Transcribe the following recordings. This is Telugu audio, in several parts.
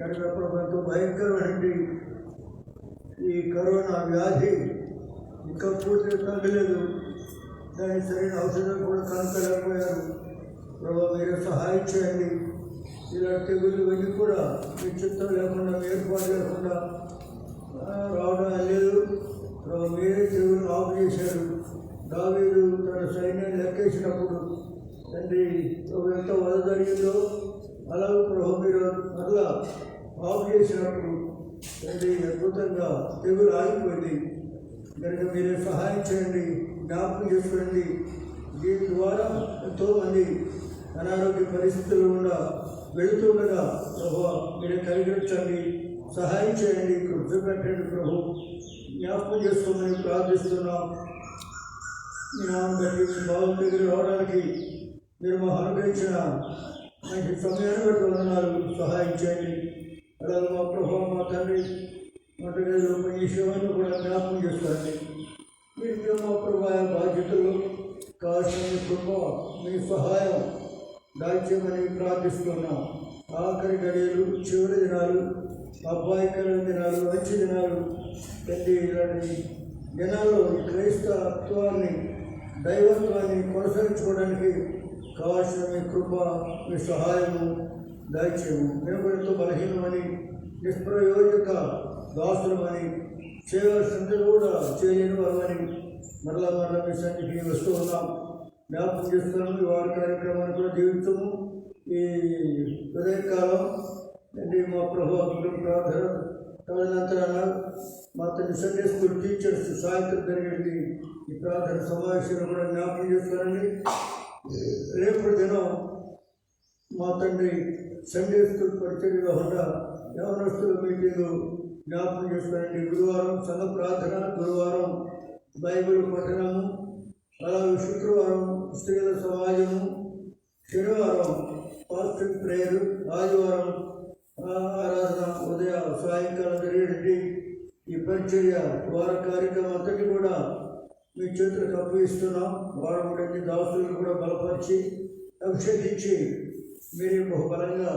కనుక ప్రభుత్వ భయంకరమైన ఈ కరోనా వ్యాధి ఇంకా పూర్తిగా తగ్గలేదు. దానికి సరైన ఔషధం కూడా కనుక్కలేకపోయారు. ప్రభు మీరు సహాయం చేయండి. ఇలాంటి తెగుళ్ళు వెళ్ళి కూడా మీ చిత్తం లేకుండా మీ ఏర్పాటు లేకుండా రావడం లేదు. ప్రభు మీరే తెగులు ఆఫ్ చేశారు. దావీదు తన సైన్యాన్ని లెక్కేసినప్పుడు తండ్రి ఎంత వద జరిగిందో అలాగే ప్రభు మీరు మరలా ఆఫ్ చేసినప్పుడు తండ్రి అద్భుతంగా తెగులు ఆగిపోయింది. కనుక మీరే సహాయం చేయండి, జ్ఞాపకం చేసుకోండి. దీని ద్వారా ఎంతోమంది అనారోగ్య పరిస్థితులు కూడా వెళుతుండగా ప్రభు మీరే కనికరించండి, సహాయం చేయండి, కృతజ్ఞతలు ప్రభు జ్ఞాపకం చేసుకోమని ప్రార్థిస్తున్నాం. మీ నామం బట్టి మీ బాబు దగ్గర రావడానికి మీరు మా అనుగ్రహించిన మంచి సమయాన్ని బట్టి వందనాలు, సహాయం చేయండి. అలాగే మా ప్రభు మా తండ్రి వంటగదిలో ఈ సేవను కూడా జ్ఞాపకం చేసుకోండి. మీరు మా ప్రభు బాధ్యతలు కావాల్సిన మీ కృప మీ సహాయం దాల్చేయమని ప్రార్థిస్తున్నాం. ఆఖరి గడియలు, చివరి దినాలు, అబ్బాయికరమైన దినాలు, మంచి దినాలు తండ్రి ఇలాంటి దినాల్లో క్రైస్తవాన్ని దైవత్వాన్ని కొనసాగించుకోవడానికి కావాల్సిన మీ కృప మీ సహాయము దయచేయము. మేము కూడా ఎంతో బలహీనమని నిష్ప్రయోజక దాసులమని చేయవలసినంత కూడా చేయలేని వారమని మరలా మీ సన్నిధికి వస్తూ ఉన్నాం. జ్ఞాపకం చేస్తున్నాము. ఈ వారి కార్యక్రమాన్ని కూడా జీవితము ఈ ఉదయకాలం తండ్రి మా ప్రభు ప్రార్థన తదనంతరాన మా తండ్రి సండే స్కూల్ టీచర్స్ సాయంత్రం జరిగేది ఈ ప్రార్థన సమావేశాలు కూడా జ్ఞాపకం చేస్తారండి. రేపు దినం మా తండ్రి సండే స్కూల్ పరిచర్యలో ఉన్న యవనస్తుల మీటింగు జ్ఞాపకం చేస్తారండి. గురువారం సంఘ ప్రార్థన, గురువారం బైబిల్ పఠనము, అలాగే శుక్రవారం స్త్రీల సమాజము, శనివారం ఫాస్టింగ్ ప్రేయర్, ఆదివారం ఆరాధన ఉదయ సాయంకాలం జరిగేటి ఈ పరిచర్య వార కార్యక్రమం అంతటి కూడా మీ చేతులకు అప్పగిస్తున్నాం. వారు కూడా దాసులను కూడా బలపరిచి అభిషేకించి మీరే బహుబలంగా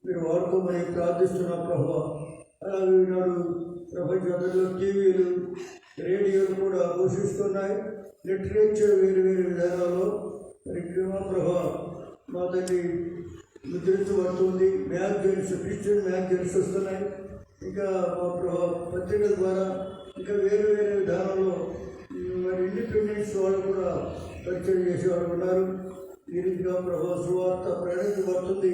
మీరు వాడుకోమని ప్రార్థిస్తున్నాం ప్రభు. అలాగే ఈనాడు ప్రపంచంలో టీవీలు, రేడియోలు కూడా పోషిస్తున్నాయి. లిటరేచర్ వేరు వేరు విధానాల్లో ప్రభు మా తల్లి ముద్రించబడుతుంది. మ్యాగజైన్స్, క్రిస్టియన్ మ్యాగజైన్స్ వస్తున్నాయి. ఇంకా మా పత్రికల ద్వారా ఇంకా వేరు వేరే విధానంలో మరి ఇండిపెండెన్స్ వాళ్ళు కూడా పరిచయం చేసేవాళ్ళు ఉన్నారు. ఈ రీతిగా ప్రభు సువార్త ప్రకటించబడుతుంది.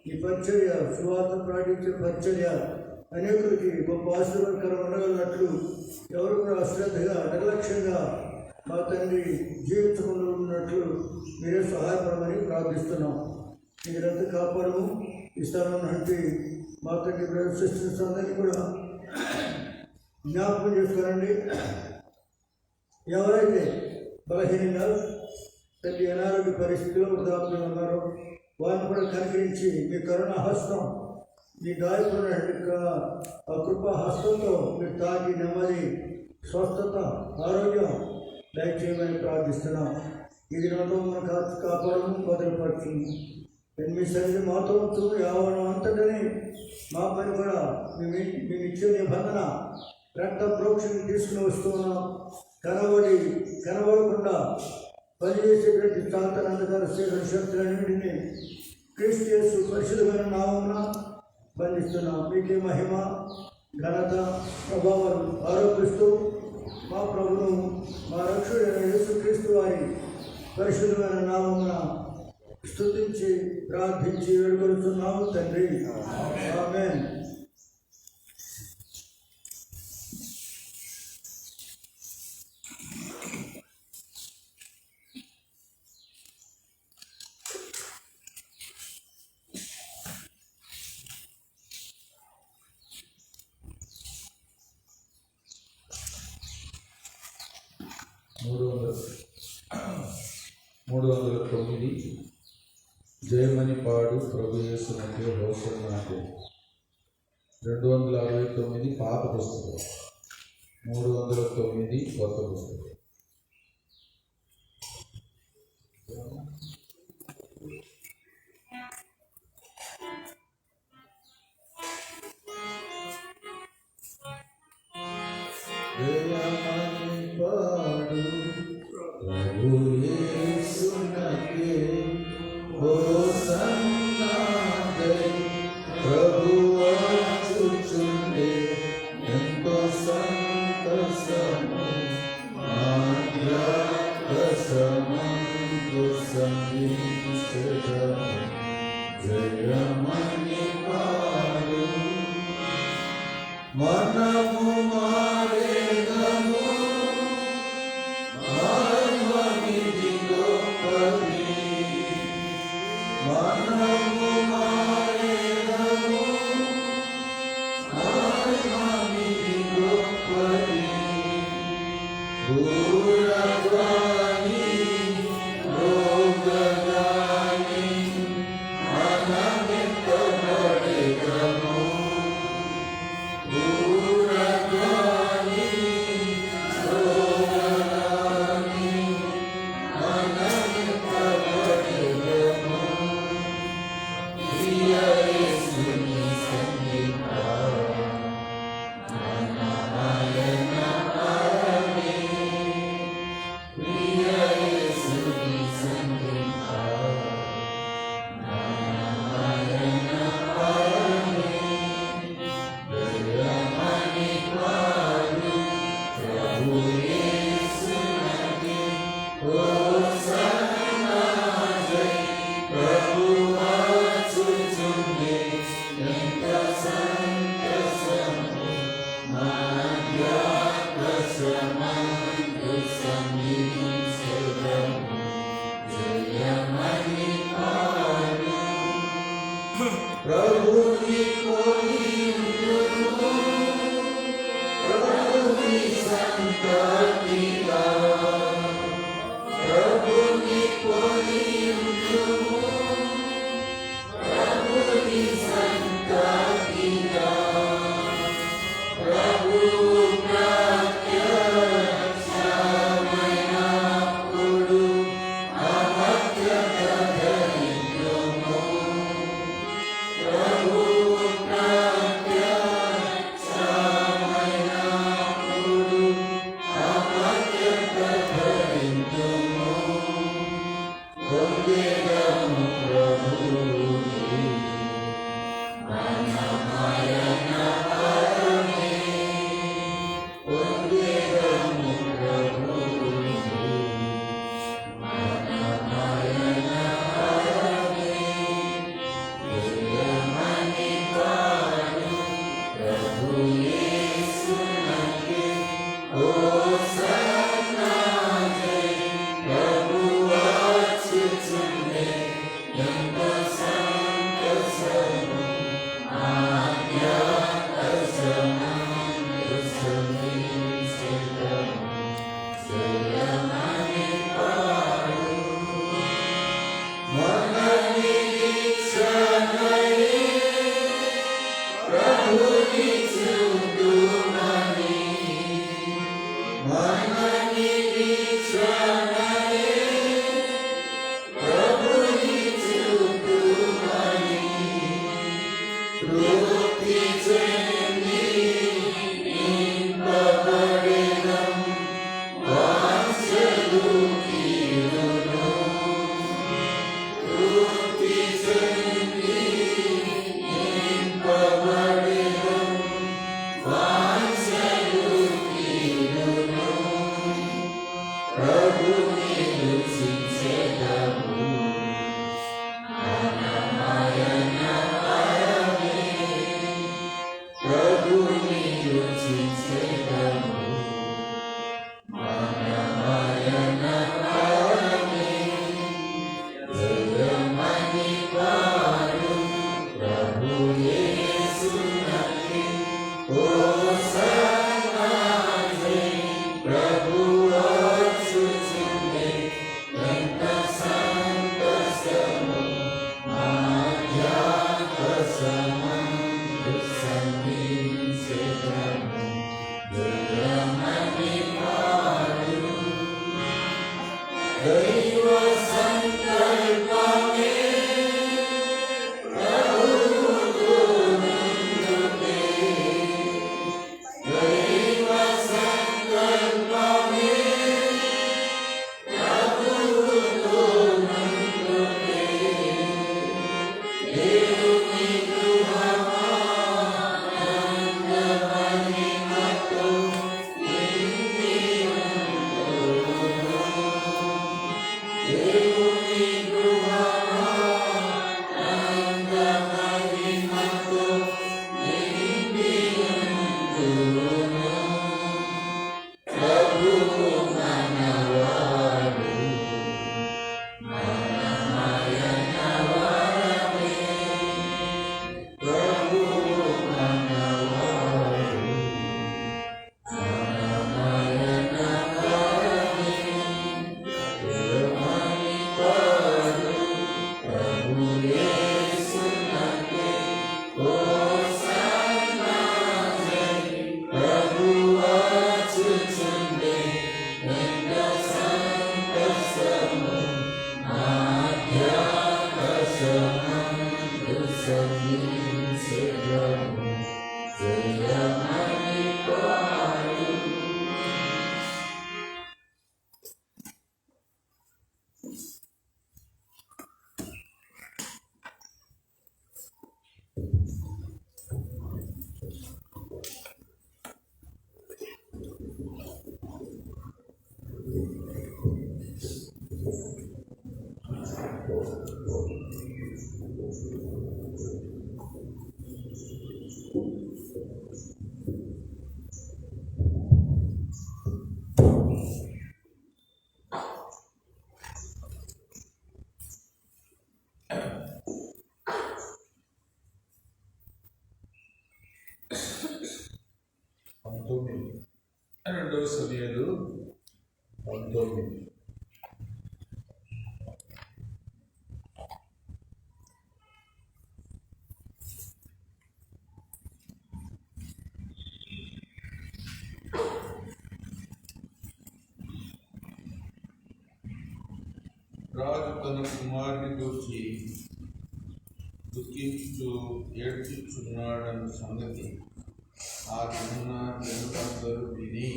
ఈ పరిచర్య, సువార్త ప్రకటించే పరిచర్య అనేకులకి గొప్ప ఆశీర్వాదకరం ఉండగలిగినట్లు ఎవరు కూడా అశ్రద్ధగా నిర్లక్ష్యంగా మా తండ్రి జీవించకుండా ఉన్నట్లు మీరే సహాయపడమని ప్రార్థిస్తున్నాం. మీరంతా కాపాడము. ఈ స్థలం అంటే మా తండ్రి బ్రదర్స్ సిస్టర్స్ అందరినీ కూడా జ్ఞాపకం చేసుకోనండి. ఎవరైతే బలహీనంగా తల్లి అనారోగ్య పరిస్థితిలో వృద్ధాప్యం ఉన్నారో వారిని కూడా కనికరించి మీ కరుణ హస్తం, మీ గాయపడిన ఆ కృపా హస్తంతో మీరు తాకి నెమ్మది, స్వస్థత, ఆరోగ్యం దయచేయమని ప్రార్థిస్తున్నాం. ఇది నాతో మన కాపాడము, భద్రపరచుము. మీ సన్నిధి మాతో ఉంచు. యావనం అంతటనే మా పని కూడా మేము ఇచ్చే నిబంధన రక్త ప్రోక్షని తీసుకుని వస్తున్నాం. కనబడకుండా పనిచేసేటువంటి శాంతనందకర శక్తులన్నింటినీ క్రీస్తు పరిశుద్ధమైన నామమున బంధిస్తున్నాం. మీకే మహిమ, ఘనత, ప్రభావం ఆరోపిస్తూ మా ప్రభును, మా రక్షకుడైన యేసుక్రీస్తు వారి పరిశుద్ధమైన నామమున స్తుతించి ప్రార్థించి వేడుకొనుచున్నాము తండ్రి. ఆమేన్. మూడు వందల 9 జయమని పాడు ప్రభు యేసు మధ్య హోసన్న నాటి. 269 పాత పుస్తకం, 309 కొత్త పుస్తకం. జయమని పాడు ప్రభు యేసునకే హోసన్నా జై ప్రభు వచ్చుచుండే ఎంతో సంతసము ఆధ్యాత్మసమందు సంగీతము జయమని పాడు మనము మారేదము మహిమనిది గొప్పది మనము మారేదము మహిమనిది గొప్పది దూరగాని రోగగాని మనమిత్తబడెదము ప్రభుని కొనియుము ప్రభుని సంతతిగా ప్రభుని కొనియుము ప్రభుని సంతతిగా ప్రభు ప్రత్యక్షమైనప్పుడు అమర్త్యత ధరించుము ప్రభు ప్రత్యక్షమైనప్పుడు అమర్త్యత ధరించుము పొందెదము ప్రభువుని మనమయన పరమే పొందెదము ప్రభువుని మనమయన పరమే జయమని పాడు ప్రభు యేసునకే హోసన్నా జై ప్రభు వచ్చుచుండే ఎంతో సంతసము ఆధ్యాత్మసమందు సంగీతము జయమని పాడు మన నిరీక్షణయే ప్రభుని చూడుమని మన నిరీక్షణయే ప్రభుని చూడుమని తృప్తి చెంది నింపబడెదం వాంఛలు తీరును తృప్తి చెంది నింపబడెదం వాంఛలు తీరును ప్రభుని రుచించెదము మనమయన పరమే ప్రభుని రుచించెదము మనమయన పరమే జయమని పాడు ప్రభు యేసునకే హోసన్నా జై ప్రభు వచ్చుచుండే ఎంతో సంతసము ఆధ్యాత్మసమందు సంగీతము జయమని పాడు దైవ సంకల్పమే ప్రభువుకు ముందుకే దైవ సంకల్పమే శుభము జయమని పాడు. రెండవ సమయాలు 19. రాజు తన కుమారుని గూర్చి దుఃఖించు ఏడ్చుచున్నాడన్న సంగతి ఆ దిన జనులందరూ విని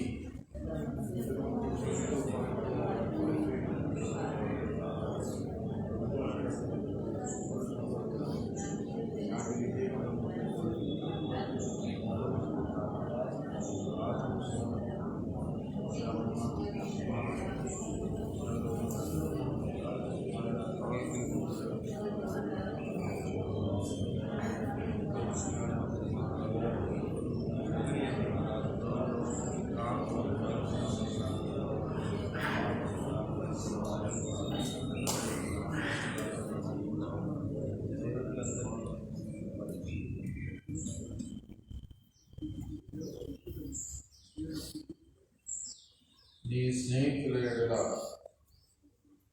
నీ స్నేహితుల ఎడల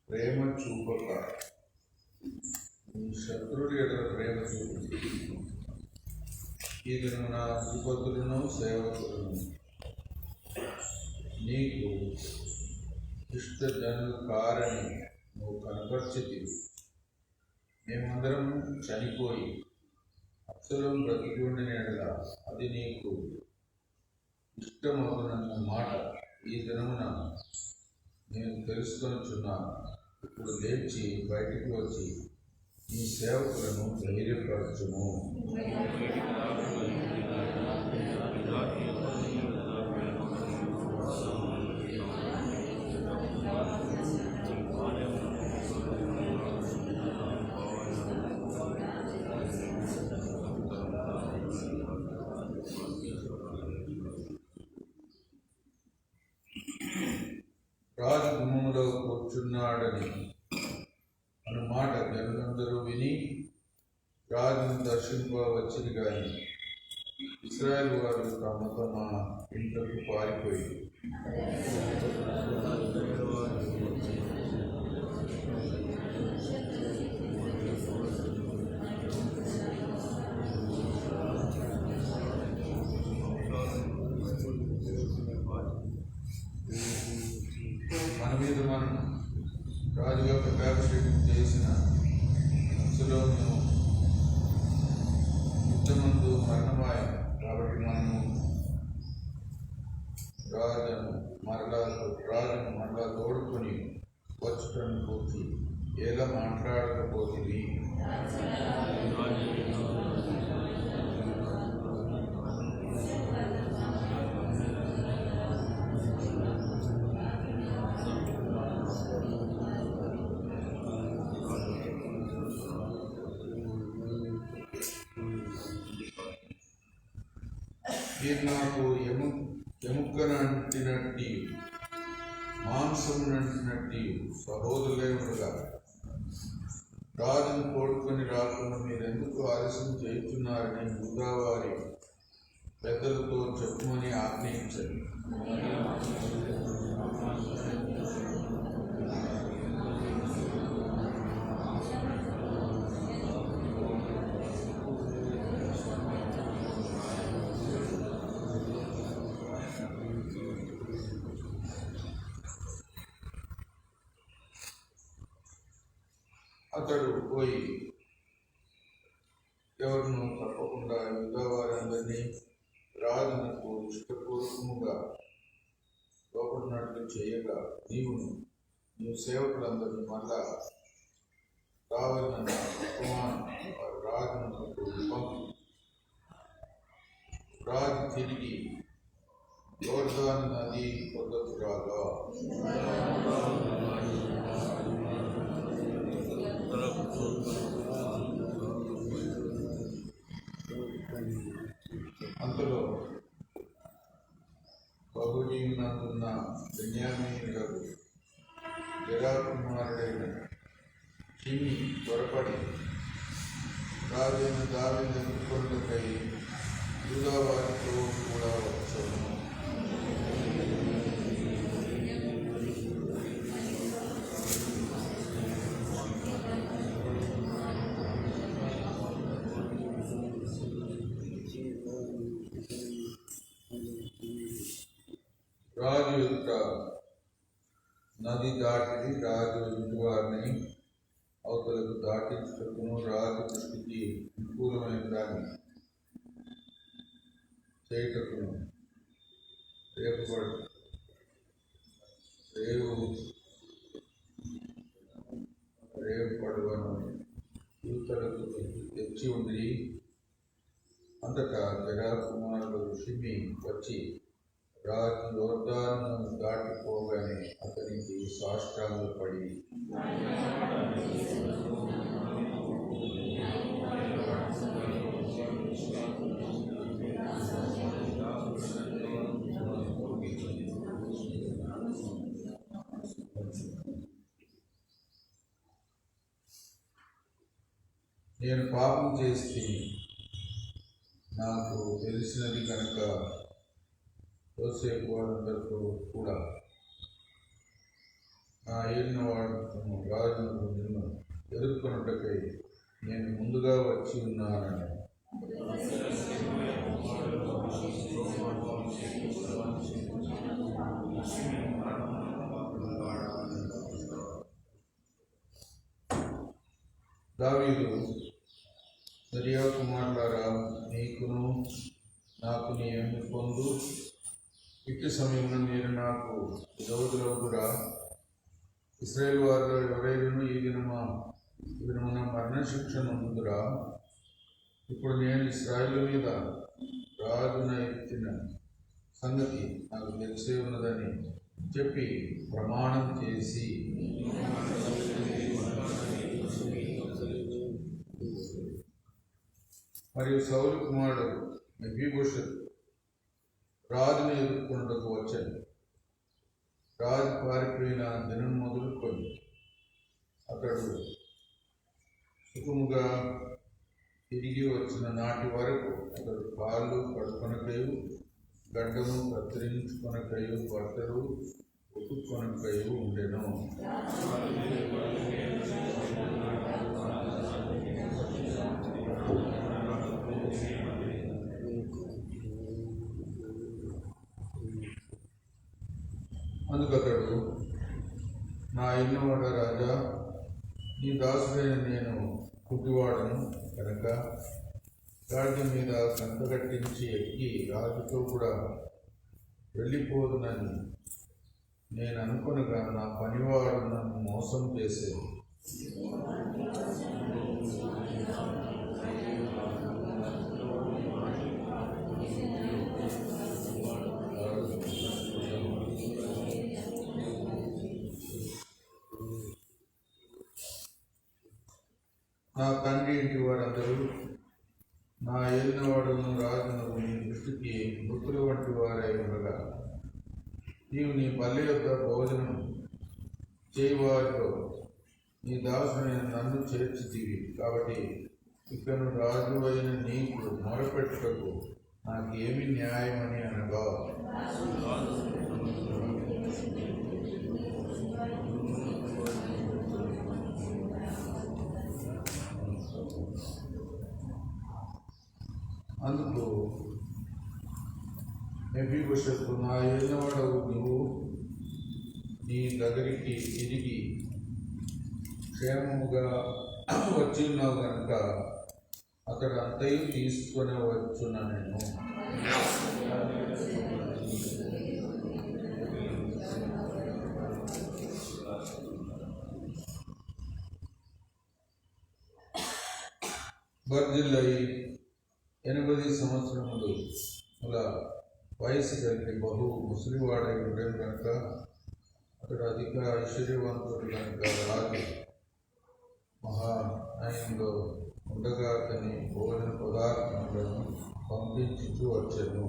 ప్రేమ చూపక నీ శత్రువుల ఎడల ప్రేమ చూపు. ఈ దినమున అధిపతులను సేవకులను నీకు ఇష్టజనులు కారని నువ్వు కనపరిచితివి. మేమందరం చనిపోయి అప్సలం బ్రతికి ఉండిన ఎడల అది నీకు ఇష్టమవునన్న మాట ఈ దినమున నేను తెలుసుకొనుచున్నాను. ఇప్పుడు లేచి బయటికి వచ్చి నీ సేవకులను ధైర్యపరచుము. రాజు గుమ్మములో కూర్చున్నాడని అన్న మాట జనులందరూ విని రాజును దర్శింపవచ్చింది కానీ ఇశ్రాయేలు వారు తమ తమ ఇంట్లోకి పారిపోయి మన మీద మనం రాజుగా పట్టాభిషేకం చేసిన అబ్షలోము యుద్ధమందు మరణమాయం కాబట్టి మనము రాజును మరలా తోడుకొని వచ్చటను పూర్తి ఎలా మాట్లాడకపోతుంది. మీరు నాకు ఎముకనంటినట్టు మాంసమునంటినట్టు సహోదరులే ఉండగా రాజును కోడుకొని రాకుండా మీరెందుకు ఆలస్యం చేస్తున్నారని యూదావారి పెద్దలతో చెప్పుమని ఆజ్ఞయించండి. అతడు పోయి ఎవరిను తప్పకుండా యూదా వారందరినీ రాజునకు ఇష్టపూర్వకముగా లోపడినట్లు చేయగా నీవు సేవకులందరినీ మళ్ళా రావాలన్న ఉపమానం వారు రాజునకు పంపి రాజు తిరిగి యోర్దాను నది పొద్దకు రాగా అంతలో బహుజీవునందున్న బెన్యామీనులకు జెరా కుమారుడైన షిమి త్వరపడి రాజైన దావీదు ఎదుర్కొనుటకై యూదా వారితో కూడా వచ్చాను. రాజు యొక్క నది దాటి రాజు ఇంటి వారిని అవతలకు దాటించుటకును రాజు దృష్టికి అనుకూలమైన దాన్ని చేయుటకును రేవు పడవను యూతలకు తెచ్చి ఉంది. అంతటా జెరా కుమారుడు షిమి వచ్చి రాజు యోర్దాను దాటిపోగానే అతనికి సాష్టాంగపడి నేను పాపం చేస్తే నాకు తెలిసినది కనుక యోసేపు వాళ్ళందరితో కూడా నా ఏలిన వాడును రాజును నిన్ను ఎదుర్కొనుటకై నేను ముందుగా వచ్చి ఉన్నానని దావీదు సిరియా కుమారులారా, నీకును నాకు నీ ఎన్ను పొందు. ఇట్టి సమయంలో మీరు నాకు విరోధులవుదురా? ఇశ్రాయేలు వారిలో ఎవరైనా ఈ దినమున మరణశిక్ష నొందుదురా? ఇప్పుడు నేను ఇశ్రాయేలు మీద రాజున ఎత్తిన సంగతి నాకు తెలిసే ఉన్నదని చెప్పి ప్రమాణం చేసి మరియు సౌలు కుమారుడు మెఫీబోషెతు రాజును ఎదుర్కొనుటకు వచ్చాడు. రాజు పారిపోయిన దినం మొదలుకొని అతడు సుఖముగా తిరిగి వచ్చిన నాటి వరకు అతడు కాళ్ళు కడుకొనకయు, గడ్డము కత్తిరించుకొనకయు, బట్టలు ఉతుక్కొనకయు ఉండెను. అందుకతడు, నా ఇన్నవాడ రాజా, నీ దాసుడైన నేను కుట్టివాడను కనుక గాడిద మీద సంతగట్టించి ఎక్కి రాజుతో కూడా వెళ్ళిపోదునని నేను అనుకొనగా నా పనివాడు నన్ను మోసం చేసేది. నా తండ్రి ఇంటి వారందరూ నా ఏలినవాడును రాజును నీ దృష్టికి మృతుల వంటి వారై ఉండగా నీవు నీ పల్లె యొక్క భోజనం చేయవారితో నీ దాసుని నన్ను చేర్చితివి. కాబట్టి ఇకను రాజు అయిన నీకు మొరపెట్టుటకు నాకేమి న్యాయమని అనగా, అందుకు మెఫీబోషెతు, నా ఏలినవాడవు నువ్వు నీ దగ్గరికి తిరిగి క్షేమముగా వచ్చి ఉన్నావు కనుక అతడు అంతయు తీసుకొని వచ్చున నేను. బర్జిల్లై 80 సంవత్సరములు వయసు కలిగి బహు ముసలివాడై ఉండేది కనుక అతడు అధిక ఐశ్వర్యవంతుడు కనుక రాజు మహానయంలో ఉండగా అతని భోజన పదార్థములను పంపించుతూ వచ్చాను.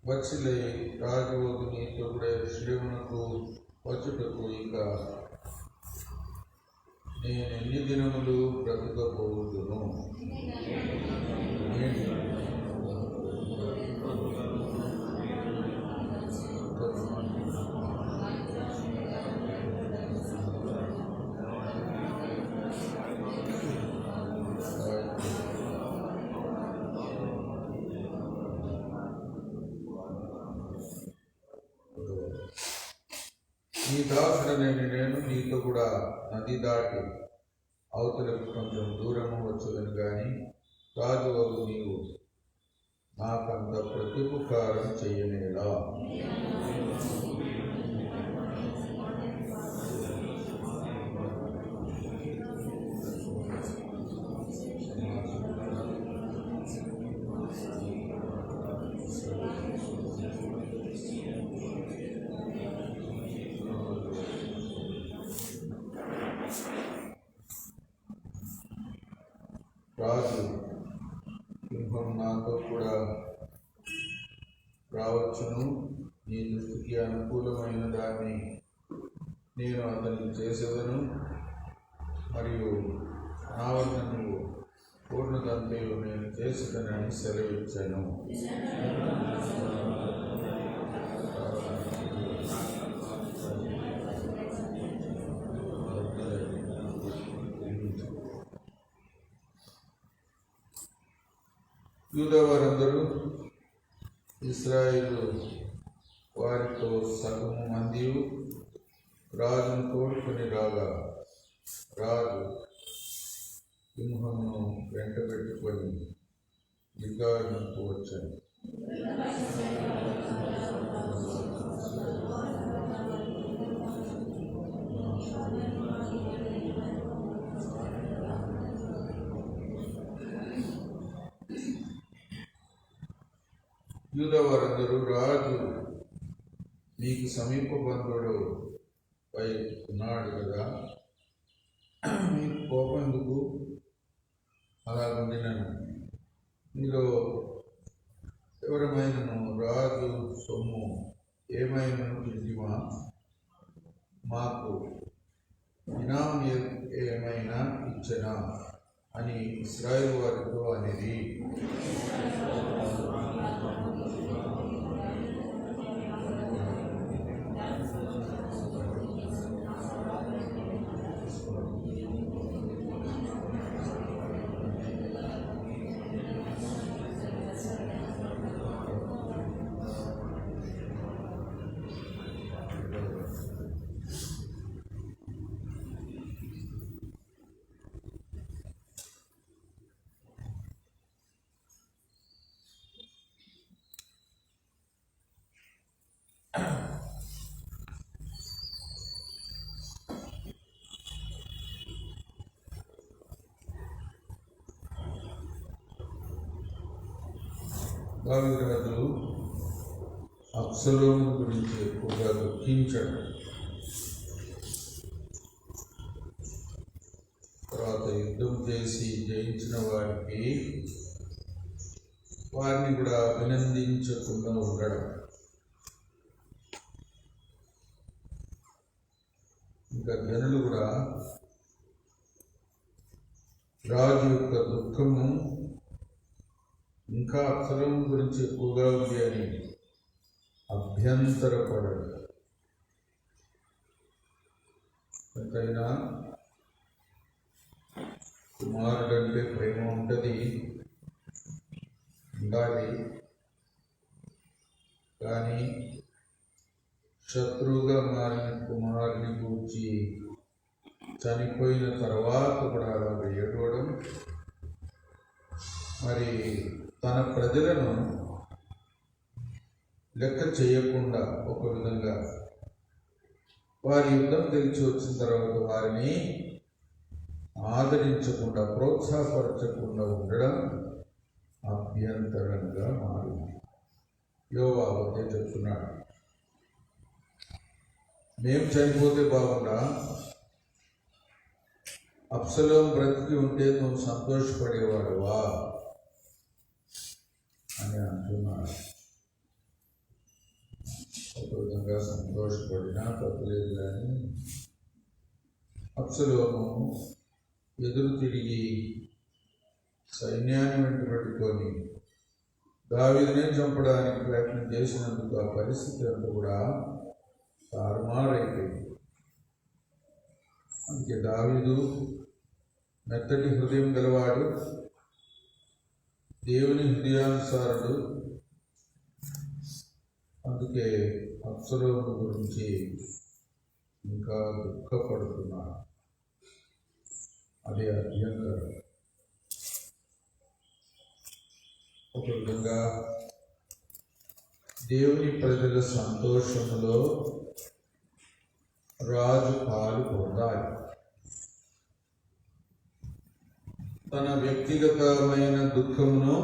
వచ్చిలై రాజు నీతో కూడా శ్రీమునకు వచ్చుటకు ఇక నేను ఎన్ని దినములు బ్రతుకపోదును? నీ దాసుడనైన నేను నీతో కూడా నది దాటి అవతలకు కొంచెం దూరము వచ్చుదని కానీ రాజు వరకు నీవు నాకంత ప్రత్యుపకారం చెయ్యనేలా? రాజు సింహం నాతో కూడా రావచ్చును, నీ దృష్టికి అనుకూలమైన దాన్ని నేను అతనికి చేసేదను, మరియు నా వద్ద నువ్వు పూర్ణతంతయు నేను చేసేదనని సెలవిచ్చాను. యూదా వారందరూ ఇశ్రాయేలు వారితో సగము మందియు రాజును తోడుకొని రాగా రాజు సింహమును వెంట పెట్టుకొని గిల్గాలునకు వచ్చాను. యూదా వారందరూ రాజు నీకు సమీప బంధువుడు పై ఉన్నాడు కదా, మీకు కోపం ఎందుకు? అలాగుండినను మీలో ఎవరమైనను రాజు సొమ్ము ఏమైనను తింటిమా, మాకు ఇనాం ఏమైనా ఇచ్చనా అని ఇశ్రాయేలు వారితో అనేది. దావీదు రాజు అబ్షలోము గురించి ఎక్కువగా దుఃఖించాడు. తర్వాత యుద్ధం చేసి జయించిన వారిని కూడా అభినందించకుండా ఉండడం, ఇంకా జనులు కూడా రాజు యొక్క దుఃఖము ఇంకా అబ్షలోము గురించి ఎక్కువగా ఉంది అని అభ్యంతరపడడు. ఎంతైనా కుమారుడంటే ప్రేమ ఉంటుంది, ఉండాలి. కానీ శత్రువుగా మారిన కుమారుని గూర్చి చనిపోయిన తర్వాత కూడా అలాగ ఏడవడం, మరి తన ప్రజలను లెక్క చేయకుండా ఒక విధంగా వారి యుద్ధం గెలిచి వచ్చిన తర్వాత వారిని ఆదరించకుండా ప్రోత్సాహపరచకుండా ఉండడం అభ్యంతరంగా మారింది. యోవాబు అదే చెప్తున్నాడు, మేము చనిపోతే బాగుండా, అబ్షలోము బ్రతికి ఉంటే నువ్వు సంతోషపడేవాడువా అని అంటున్నాడు. ఒక విధంగా సంతోషపడినా తప్పలేదు, కానీ అబ్షలోము ఎదురు తిరిగి సైన్యాన్ని వెంట పెట్టుకొని దావీదునే చంపడానికి ప్రయత్నం చేసినందుకు ఆ పరిస్థితి అంతా కూడా తారుమారైపోయింది. అందుకే దావీదు మెత్తటి హృదయం గలవాడు, దేవుని హృదయానుసారుడు. అందుకే అబ్షలోము గురించి ఇంకా దుఃఖపడుతున్నాడు. అదే అభ్యంతరం. ఒక విధంగా దేవుని ప్రజల సంతోషంలో రాజు పాలు పొందాలి. తన వ్యక్తిగతమైన దుఃఖమును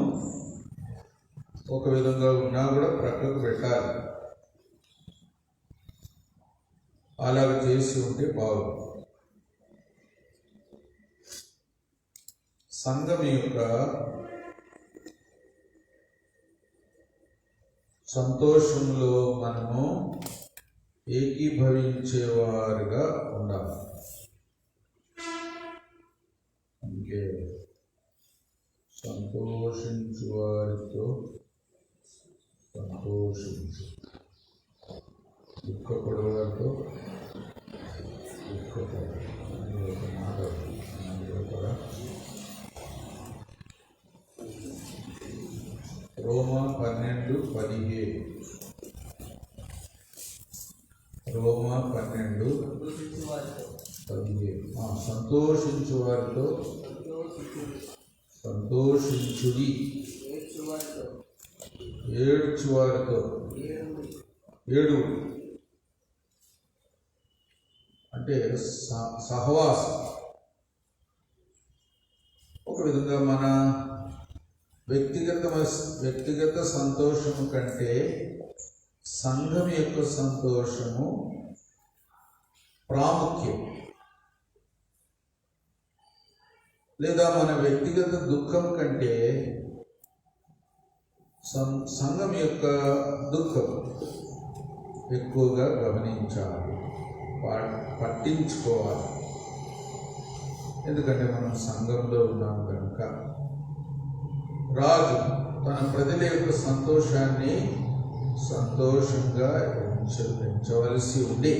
ఒక విధంగా ఉన్నా కూడా ప్రక్కకు పెట్టాలి. అలాగ చేసి ఉంటే బాగుంది. సంఘం యొక్క సంతోషంలో మనము ఏకీభవించేవారుగా ఉండాలి. అందుకే సంతోషించు వారితో సంతోషించు, దుఃఖపడు వారితో దుఃఖపడు అని ఒక మాట కూడా రోమా 12:17. రోమా 12:17. సంతోషించు వారితో సంతోషించుడి, ఏడ్చు వారితో ఏడు. అంటే సహవాసం. ఒక విధంగా మన వ్యక్తిగత సంతోషము కంటే సంఘం యొక్క సంతోషము ప్రాముఖ్యం. లేదా మన వ్యక్తిగత దుఃఖం కంటే సంఘం యొక్క దుఃఖం ఎక్కువగా గమనించాలి, పట్టించుకోవాలి. ఎందుకంటే మనం సంఘంలో ఉన్నాం కనుక. రాజు తన ప్రజల యొక్క సంతోషాన్ని సంతోషంగా పెంచవలసి ఉంది.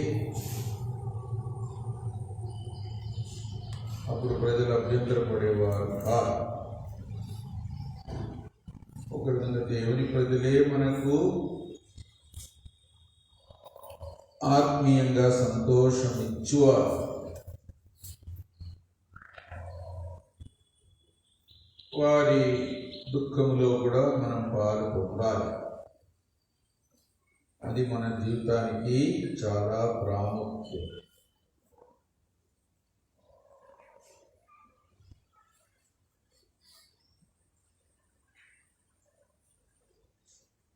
అప్పుడు ప్రజలు అభ్యంతరపడేవారు కాదు. ఒక విధంగా దేవుని ప్రజలే మనకు ఆత్మీయంగా సంతోషం ఇచ్చువారు. వారి దుఃఖంలో కూడా మనం పాలు పొందాలి. అది మన జీవితానికి చాలా ప్రాముఖ్యం.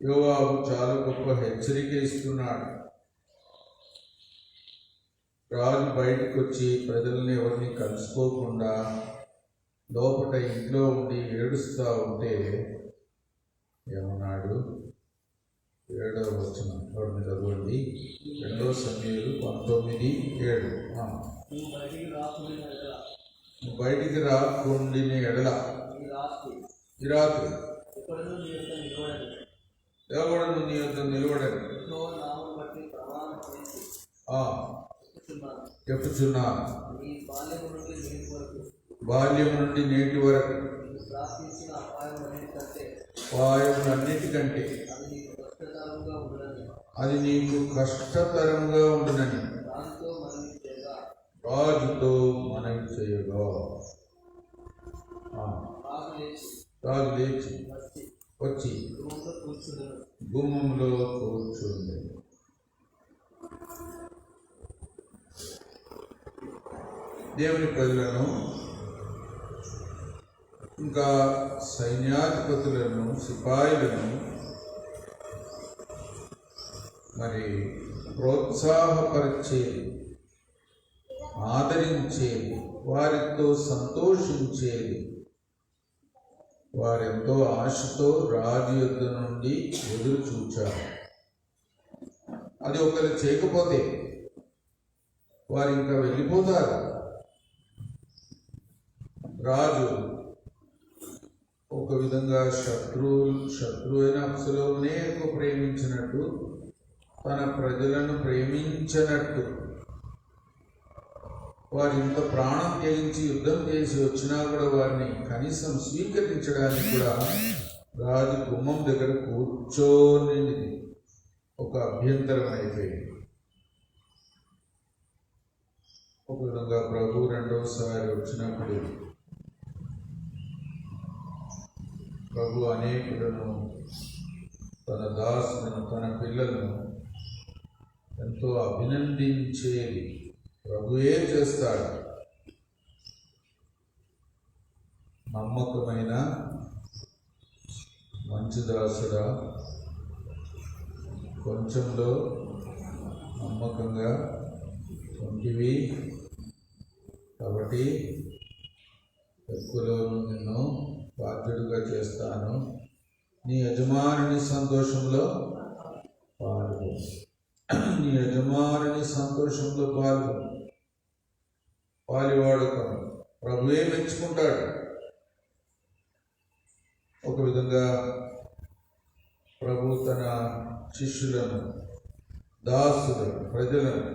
యోవాబు చాలా గొప్ప హెచ్చరిక ఇస్తున్నాడు. రాజు బయటకు వచ్చి ప్రజల్ని ఎవరిని కలుసుకోకుండా లోపల ఇంట్లో ఉండి ఏడుస్తూ ఉంటే ఏమన్నాడు? 7వ వచనం చదవండి. 2 సమూయేలు 19:7. బయటికి రాకుండిన ఎడల ఈ రాత్రి ఎవడను నీ యొద్ద నిలబడను చెప్పుచున్నా, బాల్యం నుండి నేటి వరకు అపాయములన్నిటికంటే అది నీకు కష్టతరంగా ఉండునని రాజుతో మనవి చేయగా రాజు లేచి వచ్చి గుమ్మంలో కూర్చుంది. దేవుని ప్రజలను ఇంకా సైన్యాధిపతులను సిపాయిలను మరి ప్రోత్సాహపరిచేది, ఆదరించేది, వారితో సంతోషించేది, వారెంతో ఆశతో రాజు యొద్ద నుండి ఎదురు చూచారు. అది ఒకరు చేయకపోతే వారు ఇంకా వెళ్ళిపోతారు. రాజు ఒక విధంగా శత్రువైన అబ్సలోమునే ఎక్కువ ప్రేమించినట్టు, తన ప్రజలను ప్రేమించినట్టు, వారు ఇంత ప్రాణం తెగించి యుద్ధం చేసి వచ్చినా కూడా వారిని కనీసం స్వీకరించడానికి కూడా రాజు గుమ్మం దగ్గర కూర్చొని ఒక అభ్యంతరం అయిపోయింది. ఒక విధంగా ప్రభు రెండవసారి వచ్చినప్పుడు ప్రభు అనేకులను, తన దాసులను, తన పిల్లలను ఎంతో అభినందించేది ప్రభువే చేస్తాడు. నమ్మకమైన మంచి దాసుడా, కొంచెంలో నమ్మకంగా ఉంటివి కాబట్టి ఎక్కువలో నిన్ను బాధ్యుడిగా చేస్తాను, నీ యజమానుని సంతోషంలో పాల్గొ, నీ యజమానుని సంతోషంలో పాలివాడుకొని ప్రభువే మెచ్చుకుంటాడు. ఒక విధంగా ప్రభు తన శిష్యులను, దాసులను, ప్రజలను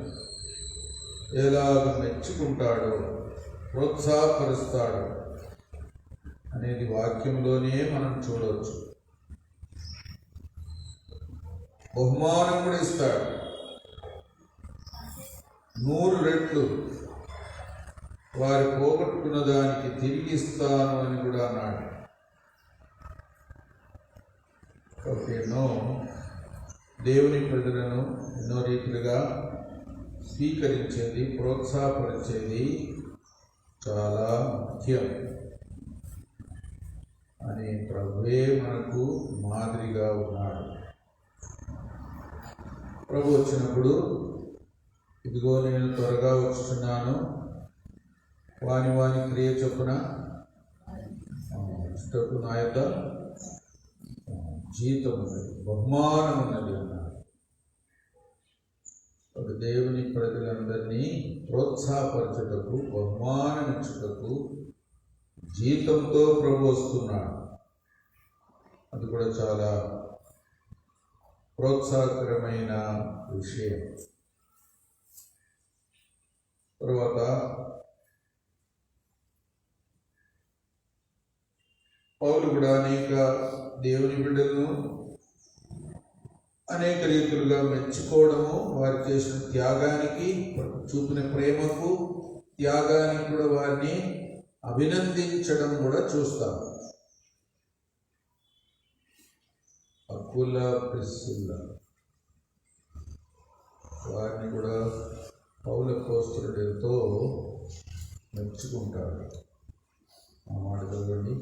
ఎలాగ మెచ్చుకుంటాడో, ప్రోత్సాహపరుస్తాడు అనేది వాక్యంలోనే మనం చూడవచ్చు. బహుమానం కూడా ఇస్తాడు. 100 రెట్లు వారు పోగొట్టుకున్న దానికి తిరిగి ఇస్తాను అని కూడా అన్నాడు. కాబట్టి ఎన్నో దేవుని ప్రజలను ఎన్నో రీతిలుగా స్వీకరించేది, ప్రోత్సాహపరిచేది చాలా ముఖ్యం అని ప్రభువే మనకు మాదిరిగా ఉన్నాడు. ప్రభు వచ్చినప్పుడు, ఇదిగో నేను త్వరగా వచ్చుచున్నాను, వాని క్రియ చొప్పున నా యొక్క జీతం ఉన్నది, బహుమానం ఉన్నది అన్నాడు. ఒక దేవుని ప్రజలందరినీ ప్రోత్సాహపరచుటకు, బహుమానం ఇచ్చుటకు జీతంతో ప్రభు వస్తున్నాడు. అది కూడా చాలా ప్రోత్సాహకరమైన విషయం. తర్వాత పౌలు కూడా అనేక దేవుని బిడ్డలను అనేక రీతులుగా మెచ్చుకోవడము, వారు చేసిన త్యాగానికి, చూపిన ప్రేమకు, త్యాగానికి కూడా వారిని అభినందించడం కూడా చూస్తాం. అకుల ప్రిస్సిల్లా వారిని కూడా పౌలు అపోస్తలుడు ఎంతో మెచ్చుకుంటాడు. ఆ మాట చదవండి.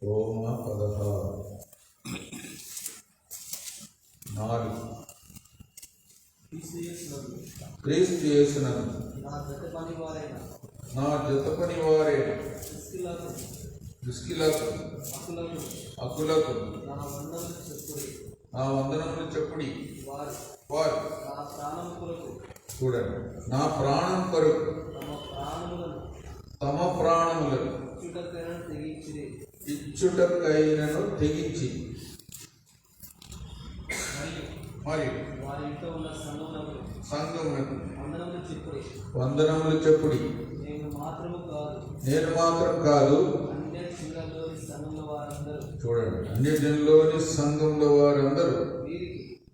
రోమ 16:4 క్రీస్తు యేసునందు నా జత పని వారే ప్రిస్కిల్లాకు అకులకు నా వందనములు చెప్పుడి. వారు చూడండి, నా ప్రాణం కొరకు తమ ప్రాణములను ఇచ్చుటకైనను తెగించి మరి సంఘములకు వందనములు చెప్పుడి. నేను మాత్రం కాదు, చూడండి, అన్య జనులోని సంఘంలో వారందరూ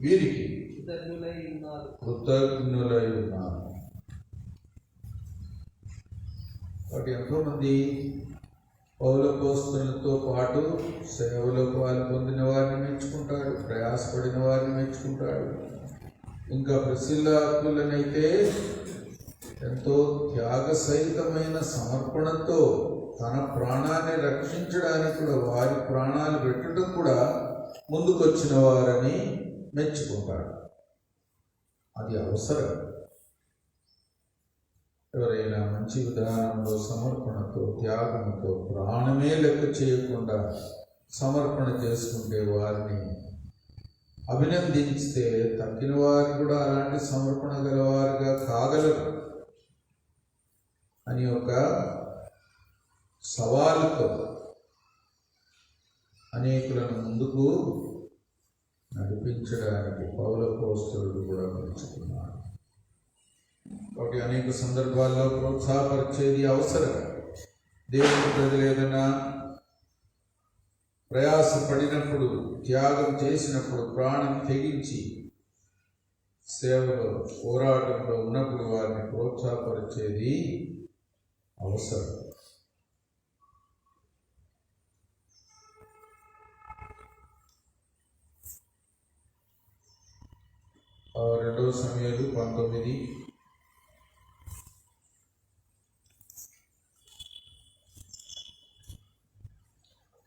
వీరికి కృతజ్ఞులై ఉన్నారు. కృతజ్ఞులై ఉన్నారు. కాబట్టి ఎంతోమంది పౌలపోస్తులతో పాటు సేవలో పాల్పొందిన వారిని మెచ్చుకుంటాడు, ప్రయాసపడిన వారిని మెచ్చుకుంటాడు. ఇంకా ప్రిసిల్లాకులనైతే ఎంతో త్యాగసహితమైన సమర్పణతో తన ప్రాణాన్ని రక్షించడానికి కూడా వారి ప్రాణాలు పెట్టడం కూడా ముందుకొచ్చిన వారని మెచ్చుకుంటాడు. అది అవసరం. ఎవరైనా మంచి విధానంలో సమర్పణతో త్యాగంతో ప్రాణమే లెక్క చేయకుండా సమర్పణ చేసుకుంటే వారిని అభినందించితే తగ్గిన వారు కూడా అలాంటి సమర్పణ గలవారుగా కాగలరు అని ఒక సవాలుతో అనేకులను ముందుకు నడిపించడానికి పౌలపోస్తులు కూడా పెంచుతున్నారు. కాబట్టి అనేక సందర్భాల్లో ప్రోత్సాహపరిచేది అవసరం. దేవుని ప్రజలు ఏదైనా ప్రయాసపడినప్పుడు, త్యాగం చేసినప్పుడు, ప్రాణం తెగించి సేవలో పోరాటంలో ఉన్నప్పుడు వారిని ప్రోత్సాహపరిచేది అవసరం. రెండవ సమయాలు 19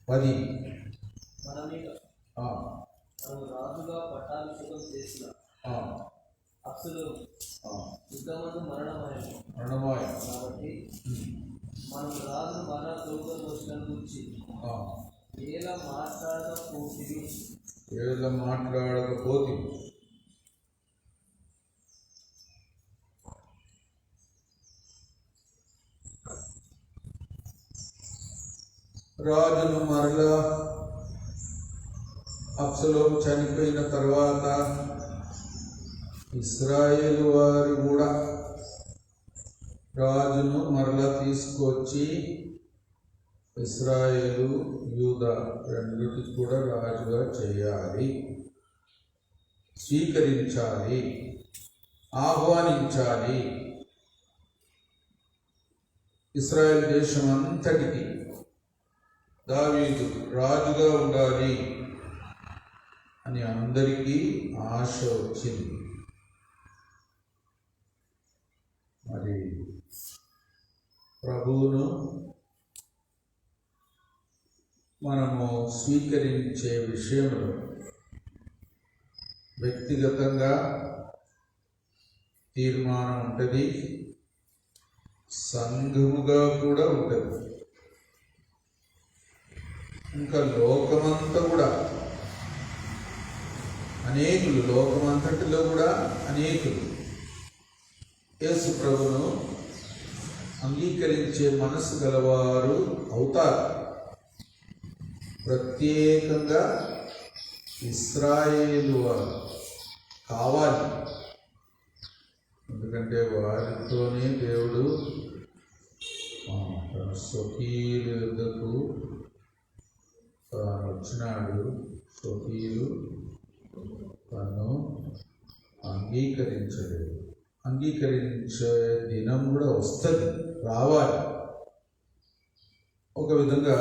10. రాజుగా పట్టాభిషేకం చేసిన అబ్షలోము యుద్ధమందు మరణమాయెను. కాబట్టి మనం రాజు మరణ లోకం వచ్చిన గురించి ఏలా మాట్లాడకపోతే రాజును మరలా అబ్షలోము చనిపోయిన తర్వాత ఇశ్రాయేలు వారు కూడా రాజును మరలా తీసుకొచ్చి ఇశ్రాయేలు యూదా రెండిటికి కూడా రాజుగా చేయాలి, స్వీకరించాలి, ఆహ్వానించాలి. ఇశ్రాయేల్ దేశం అంతటికి దావీదు రాజుగా ఉండాలి అని అందరికీ ఆశ వచ్చింది. మరి ప్రభువును మనము స్వీకరించే విషయంలో వ్యక్తిగతంగా తీర్మానం ఉంటుంది, సంఘముగా కూడా ఉంటుంది. ఇంకా లోకమంతా కూడా అనేకులు, లోకమంతటిలో కూడా అనేకులు యేసు ప్రభువును అంగీకరించే మనసు గలవారు అవుతారు. ప్రత్యేకంగా ఇశ్రాయేలు వారు కావాలి. ఎందుకంటే వారితోనే దేవుడు తన స్వకీయుల యుద్ధకు తాను వచ్చినాడు. స్వకీయులు తను అంగీకరించలేదు. అంగీకరించే దినం కూడా వస్తుంది, రావాలి. ఒక విధంగా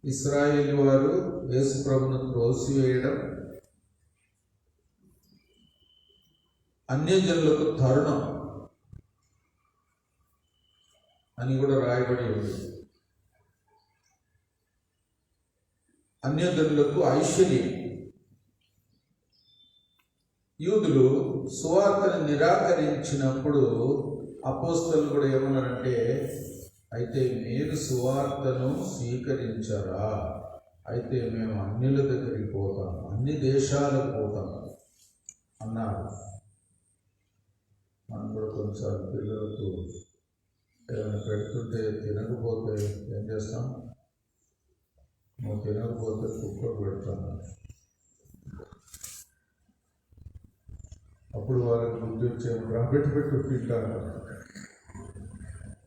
ఇశ్రాయేలు వారు యేసు ప్రభువును త్రోసివేయడం అన్యజనులకు తరుణం అని కూడా రాయబడి ఉంది. అన్యజనులకు ఐశ్వర్యం. యూదులు సువార్తను నిరాకరించినప్పుడు అపోస్తలులు కూడా ఏమన్నారంటే, అయితే మీరు సువార్తను స్వీకరించారా, అయితే మేము అన్యుల దగ్గరికి పోతాం, అన్ని దేశాలకు పోతాం అన్నారు. మనం కూడా కొన్నిసార్లు పిల్లలకు ఏమైనా పెడుతుంటే తినకపోతే ఏం చేస్తాం? నువ్వు తినకపోతే కుక్కర్ పెడతాను. అప్పుడు వాళ్ళకి బుద్ధి వచ్చేమో పెట్టు తింటాను.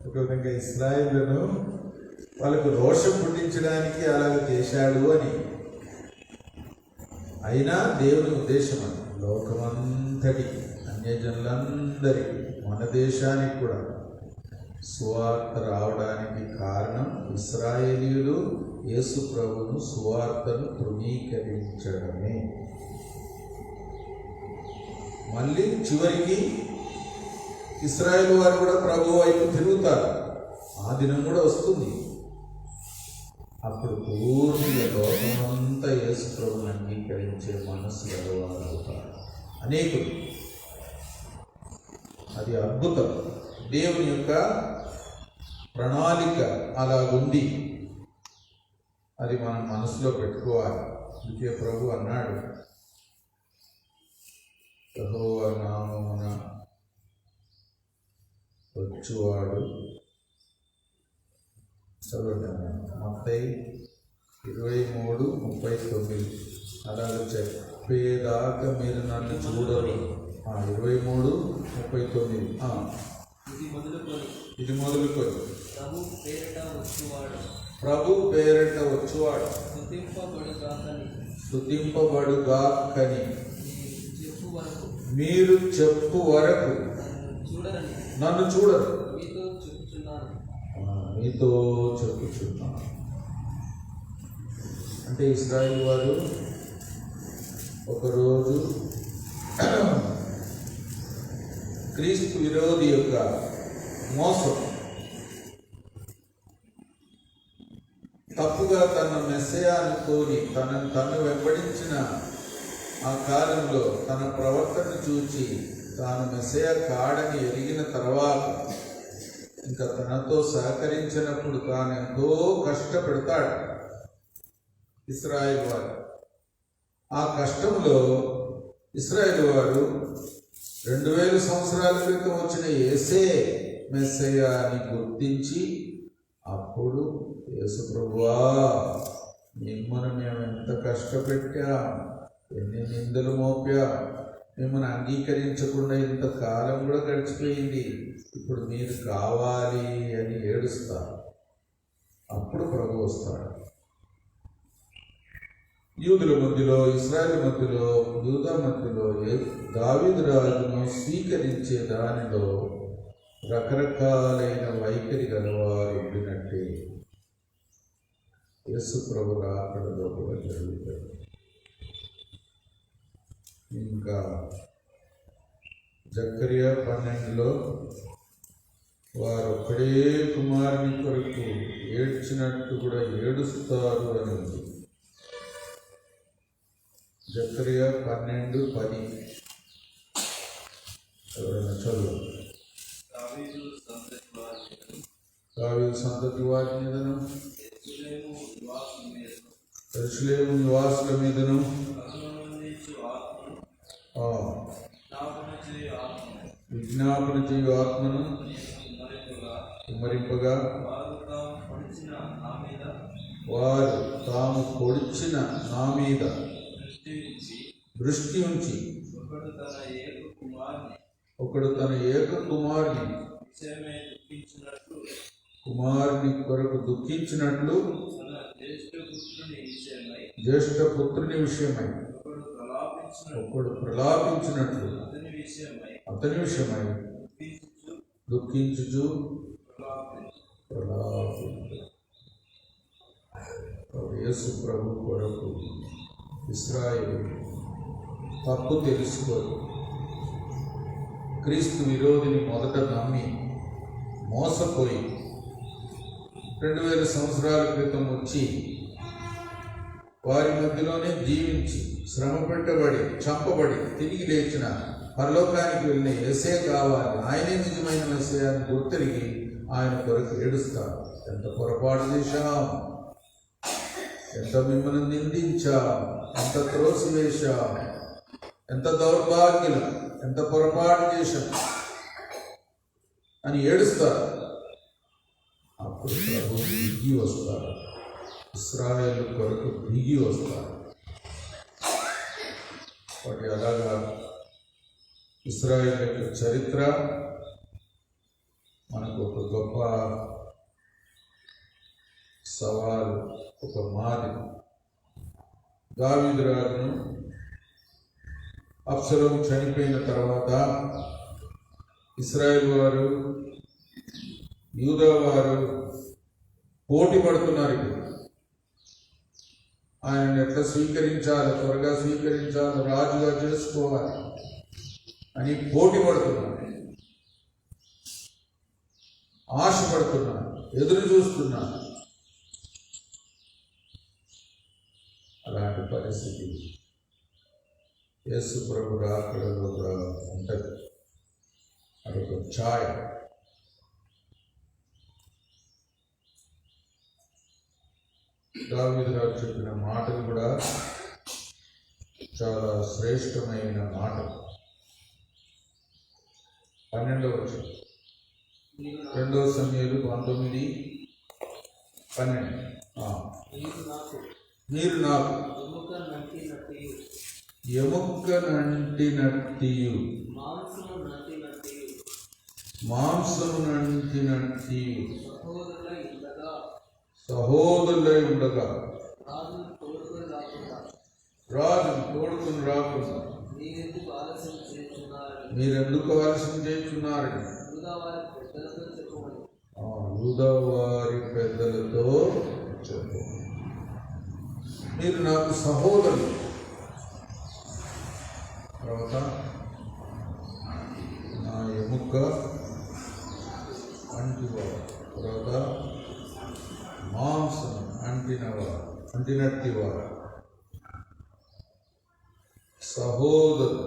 ఒక విధంగా ఇశ్రాయేలును వాళ్ళకు రోషం పుట్టించడానికి అలాగ చేశాడు అని. అయినా దేవుని ఉద్దేశం అది లోకమంతటికి, అన్యజనులందరికీ, మన దేశానికి కూడా సువార్త రావడానికి కారణం ఇశ్రాయేలీయులు యేసు ప్రభువును సువార్తను తృణీకరించడమే. మళ్ళీ చివరికి ఇశ్రాయేలు వారు కూడా ప్రభు వైపు తిరుగుతారు. ఆ దినం కూడా వస్తుంది. అప్పుడు పూర్తిగా లోకమంతా యేసు ప్రభువును అంగీకరించే మనస్సు గలవారు అవుతారు అనేకులు. అది అద్భుతం. దేవుని యొక్క ప్రణాళిక అలా ఉంది. అది మనం మనసులో పెట్టుకోవాలి. అందుకే ప్రభు అన్నాడు, యెహోవా నామమున వచ్చువాడు, చదవండి మత్తయి 23:39. అలాగే చెప్పేదాకా మీరు నన్ను చూడరు. 23:39. ఇది మొదలుకొని ప్రభు పేరిట వచ్చువాడు స్తుతింపబడుగాకని మీరు చెప్పు వరకు నన్ను చూడరు. మీతో చెప్పుచున్నాను. అంటే ఇశ్రాయేలు వారు ఒకరోజు క్రీస్తు విరోధి యొక్క మోసం, తప్పుగా తన మెస్సయా అనుకోని తను వెంబడించిన ఆ కాలంలో తన ప్రవర్తన చూచి తాను మెస్సయా కాడని ఎరిగిన తర్వాత ఇంకా తనతో సహకరించినప్పుడు తాను ఎంతో కష్టపెడతాడు ఇశ్రాయేలు వారు. ఆ కష్టంలో ఇశ్రాయేలు వారు 2000 సంవత్సరాల క్రితం వచ్చిన యేసే మెస్సయ్యా అని గుర్తించి, అప్పుడు యేసు ప్రభువా మిమ్మల్ని మేము ఎంత కష్టపెట్టాం, ఎన్ని నిందలు మోపా, మిమ్మల్ని అంగీకరించకుండా ఇంతకాలం కూడా గడిచిపోయింది, ఇప్పుడు మీరు కావాలి అని ఏడుస్తారు. అప్పుడు ప్రభు వస్తాడు. యూదుల మధ్యలో, ఇశ్రాయేలు మధ్యలో, యూదా మధ్యలో దావీదు రాజును స్వీకరించే దానిలో రకరకాలైన వైఖరి గలవారు ఉండినట్టే యేసు ప్రభు రాకడలో కూడా జరుగుతుంది. ఇంకా జకరియా 12లో వారు ఒక్కడే కుమారుని కొరకు ఏడ్చినట్టు కూడా ఏడుస్తారు అని ఉంది. జకరియా 12:10 ఎవరైనా చదువు. దావీదు సంతతి వారి మీదను, యెరూషలేము నివాసుల మీదను విజ్ఞాపన చేయు ఆత్మను కుమ్మరింపగా వారు తాము పొడిచిన నా మీద దృష్టి ఉంచి ఒకడు తన ఏక కుమారుని కొరకు దుఃఖించినట్లు జ్యేష్ఠ పుత్రుని విషయమై ఒకడు ప్రలాపించినట్లు అతని విషయమై దుఃఖించుచు యేసు ప్రభు కొరకు ఇశ్రాయేలు తప్పు తెలుసుకోరు. క్రీస్తు విరోధిని మొదట నమ్మి మోసపోయి 2000 సంవత్సరాల క్రితం వచ్చి వారి మధ్యలోనే జీవించి శ్రమ పెట్టబడి చంపబడి తిరిగి లేచిన పరలోకానికి వెళ్ళిన యేసే కావాలి, ఆయనే నిజమైన మెస్సయ్యని గుర్తిరిగి ఆయన కొరకు ఏడుస్తారు. ఎంత పొరపాటు చేశాం, ఎంత మిమ్మల్ని నిందించాం, ఎంత త్రోసివేశాం, ఎంత దౌర్భాగ్యులు, ఎంత పొరపాటు చేశాం అని ఏడుస్తారు. అప్పుడు ప్రభు దిగి వస్తారు, ఇశ్రాయేలు కొరకు దిగి వస్తారు. వాటి అలాగా ఇశ్రాయేలు యొక్క చరిత్ర మనకు ఒక గొప్ప సవాలు, ఒక మాదిరి. దావీదు రాజును అబ్షలోము చనిపోయిన తర్వాత ఇశ్రాయేల్ వారు, యూదా వారు పోటీ పడుతున్నారు. ఇప్పుడు ఆయనను ఎట్లా స్వీకరించాలి, త్వరగా స్వీకరించాలి, రాజుగా చేసుకోవాలి అని పోటీ పడుతున్నారు, ఆశపడుతున్నారు, ఎదురు చూస్తున్నారు. అలాంటి పరిస్థితి యేసు ప్రభు రాకడలో కూడా ఉంటుంది. అదొక ఛాయ. దావీదు గారు చెప్పిన మాటలు కూడా చాలా శ్రేష్టమైన మాటలు. 12వ వచనం, 2 సమూయేలు 19:12. మీరు నాకు ఎముక నంటినట్టియు మాంసము నంటినట్టియు సహోదరులై ఉండగా రాజును తోడుకుని రాకుండా మీరెందుకు ఆలస్యం చేస్తున్నారని యూదా వారి పెద్దలతో చెప్పు. మీరు నాకు సహోదరులు. తర్వాత నా ఎముక అంటివారు, తర్వాత మాంసం అంటినట్టివారు, సహోదరులు.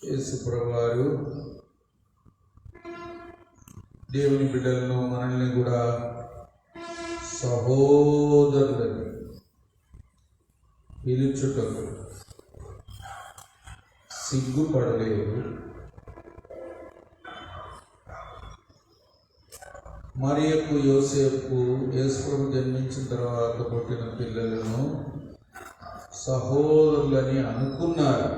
యేసు ప్రభువారు దేవుని బిడ్డలను, మనల్ని కూడా సహోదరులని పిలుచుటకు సిగ్గుపడలేదు. మరియకు, యోసేపు యేసు ప్రభు జన్మించిన తర్వాత పుట్టిన పిల్లలను సహోదరులని అనుకున్నారు.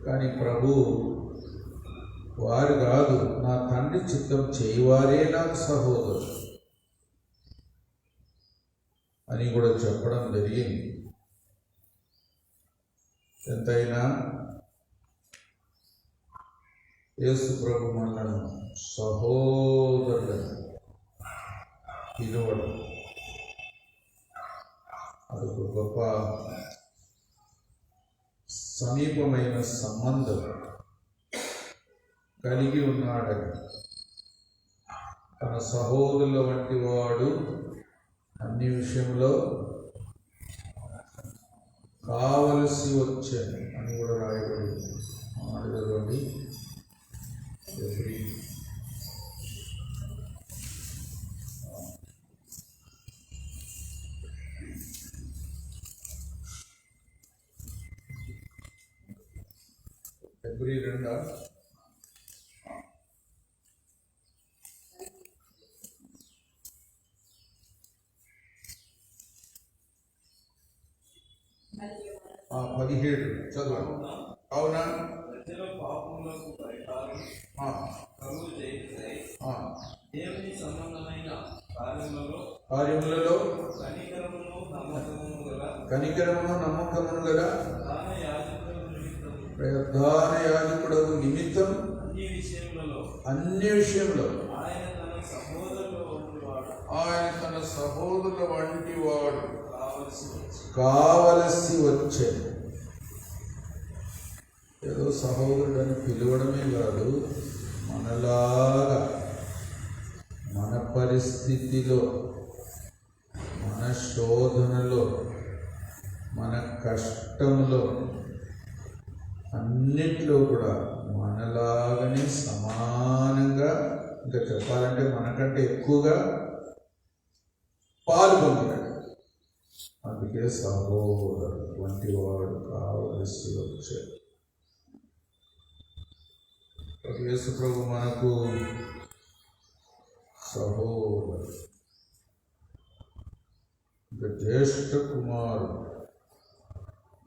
కానీ ప్రభు వారు కాదు, నా తండ్రి చిత్తం చేయవారే నాకు సహోదరులు అని కూడా చెప్పడం జరిగింది. ఎంతైనా యేసు ప్రభు మనలను సహోదరులను పిలువడం అదొక గొప్ప సమీపమైన సంబంధం కలిగి ఉన్నాడని. తన సహోదరుల వంటి వాడు అన్ని విషయంలో కావలసి వచ్చాను అని కూడా రాయబడింది. చదవండి. ఫిబ్రవరి 2 17 చదవండి. అవునా? దేవుని సంబంధమైన కార్యములలో కనికరమును నమ్మకమును గల ప్రధాన యాజకుడకు నిమిత్తం అన్ని విషయంలో ఆయన తన సహోదరుల వంటి వాడు కావలసి వచ్చే. ఏదో సహోదరుడని పిలవడమే కాదు, మనలాగా మన పరిస్థితిలో, మన శోధనలో, మన కష్టంలో అన్నిట్లో కూడా మనలాగానే సమానంగా, ఇంకా చెప్పాలంటే మనకంటే ఎక్కువగా పాల్గొన్నాడు. అందుకే సహోదరుడు వంటి వాడు కావలసి వచ్చాడు. యేసు ప్రభు మనకు సహోదరుడు, ఇంకా జ్యేష్ఠ కుమారుడు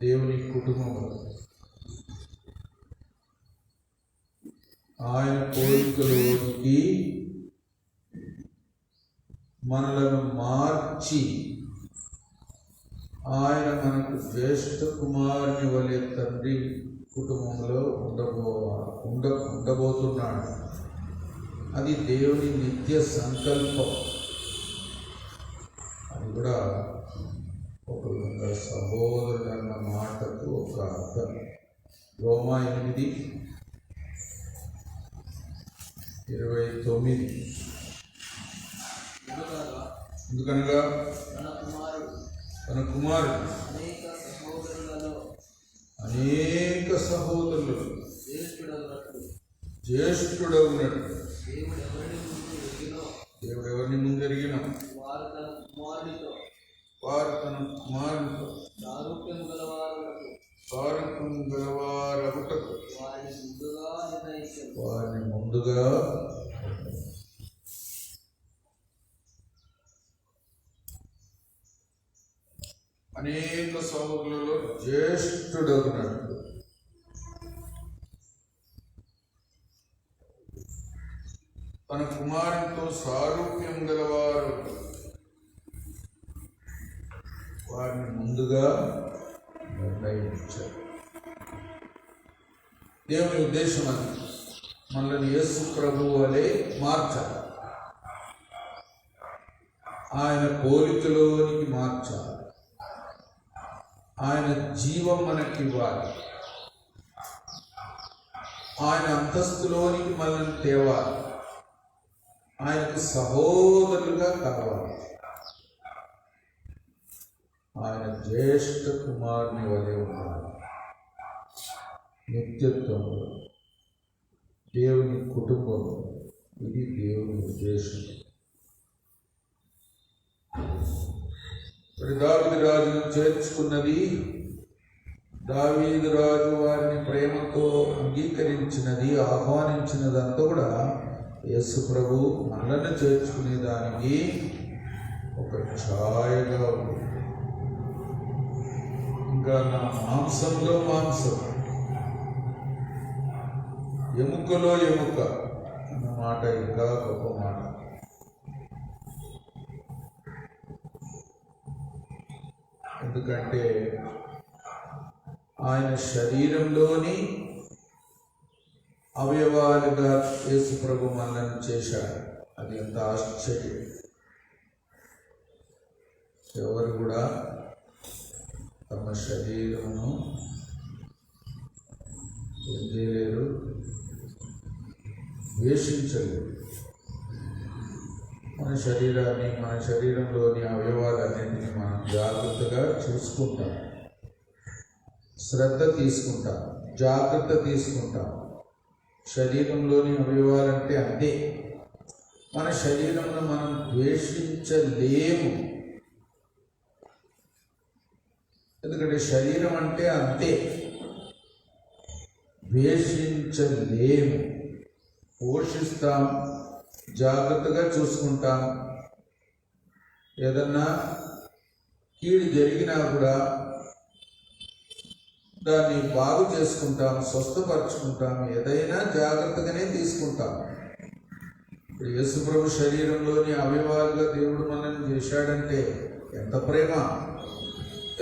దేవుని కుటుంబంలో. ఆయన కోరికలోనికి మనలను మార్చి ఆయన మనకు జ్యేష్ఠ కుమారుని వలె తండ్రి కుటుంబంలో ఉండబోతున్నాడు. అది దేవుని నిత్య సంకల్పం. అది కూడా ఒక విధంగా సహోదరుడు అన్న మాటకు ఒక అర్థం. రోమా 8:29. ఎందుకనగా తన కుమారుడు అనేక సహోదరులు జ్యేష్ఠుడవునట్టు దేవుడు ఎవరిని ముందెరిగిన వారు తన కుమారుడితో సారూప్యం గలవారగుటకు వారిని ముందుగా అనేక సహోదరులలో జ్యేష్ఠుడగునట్టు తన కుమారునితో సారూప్యం గలవారు వారిని ముందుగా నిర్ణయించారు. దేవుని ఉద్దేశం అది మనల్ని యేసు ప్రభువు వలె మార్చాలి, ఆయన పోలికలోనికి మార్చాలి, ఆయన జీవం మనకివ్వాలి, ఆయన అంతస్తులోనికి మనల్ని తేవాలి, ఆయనకు సహోదరులుగా కావాలి. ఆయన జ్యేష్ఠ కుమారుని వలె ఉండాలి. నిత్యత్వంలో దేవుని కుటుంబంలో ఇది దేవుని ఉద్దేశం. దావీదు రాజును చేర్చుకున్నది, దావీదు రాజు వారిని ప్రేమతో అంగీకరించినది, ఆహ్వానించినదంతా కూడా యేసు ప్రభు మనలను చేర్చుకునే దానికి ఒక ఛాయగా ఉంది. ఇంకా నా మాంసంలో మాంసం, ఎముకలో ఎముక అన్న మాట ఇంకా గొప్ప మాట. ఎందుకంటే ఆయన శరీరంలోని అవయవాలుగా యేసు ప్రభు మనల్ని చేశాడు. అది ఎంత ఆశ్చర్యం! ఎవరు కూడా తమ శరీరమును ఏం చేయలేరు, ద్వేషించలేరు. మన శరీరాన్ని, మన శరీరంలోని అవయవాలన్నింటినీ మనం జాగ్రత్తగా చూసుకుంటాం, శ్రద్ధ తీసుకుంటాం, జాగ్రత్త తీసుకుంటాం. శరీరంలోని అవయవాలంటే అంతే. మన శరీరంలో మనం ద్వేషించలేము, ఎందుకంటే శరీరం అంటే అంతే, ద్వేషించలేము. పోషిస్తాం, జాగ్రత్తగా చూసుకుంటాం. ఏదన్నా కీడు జరిగినా కూడా దాన్ని బాగు చేసుకుంటాం, స్వస్థపరచుకుంటాం, ఏదైనా జాగ్రత్తగానే తీసుకుంటాం. ఇప్పుడు యేసుప్రభు శరీరంలోని అవయవాలుగా దేవుడు మనల్ని చేశాడంటే ఎంత ప్రేమ,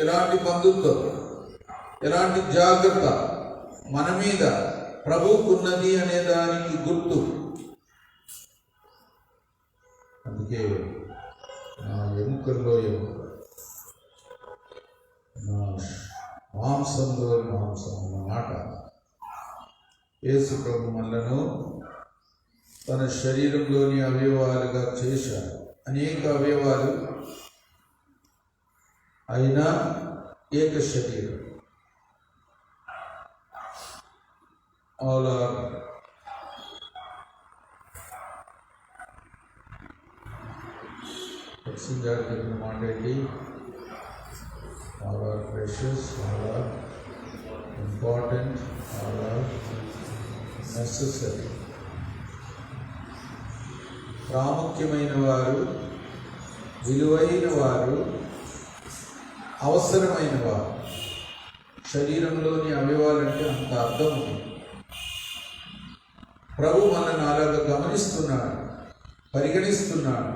ఎలాంటి బంధుత్వం, ఎలాంటి జాగ్రత్త మన మీద ప్రభువుకున్నది అనే దానికి గుర్తు. అందుకే నా ఎముకల్లో ఎముక, నా మాంసంలో మాంసం అన్నమాట. యేసు ప్రభు మనలను తన శరీరంలోని అవయవాలుగా చేశాడు. అనేక అవయవాలు అయినా ఏక శరీరం. ఆల్ ఆర్ గారు చెప్పిన మాట ఏంటి? All are precious, all are important, all are necessary. ప్రాముఖ్యమైన వారు, విలువైన వారు, అవసరమైన వారు. శరీరంలోని అవయవాలంటే అంత అర్థం ఉంది. ప్రభు మనల్ని అలాగా గమనిస్తున్నాడు, పరిగణిస్తున్నాడు,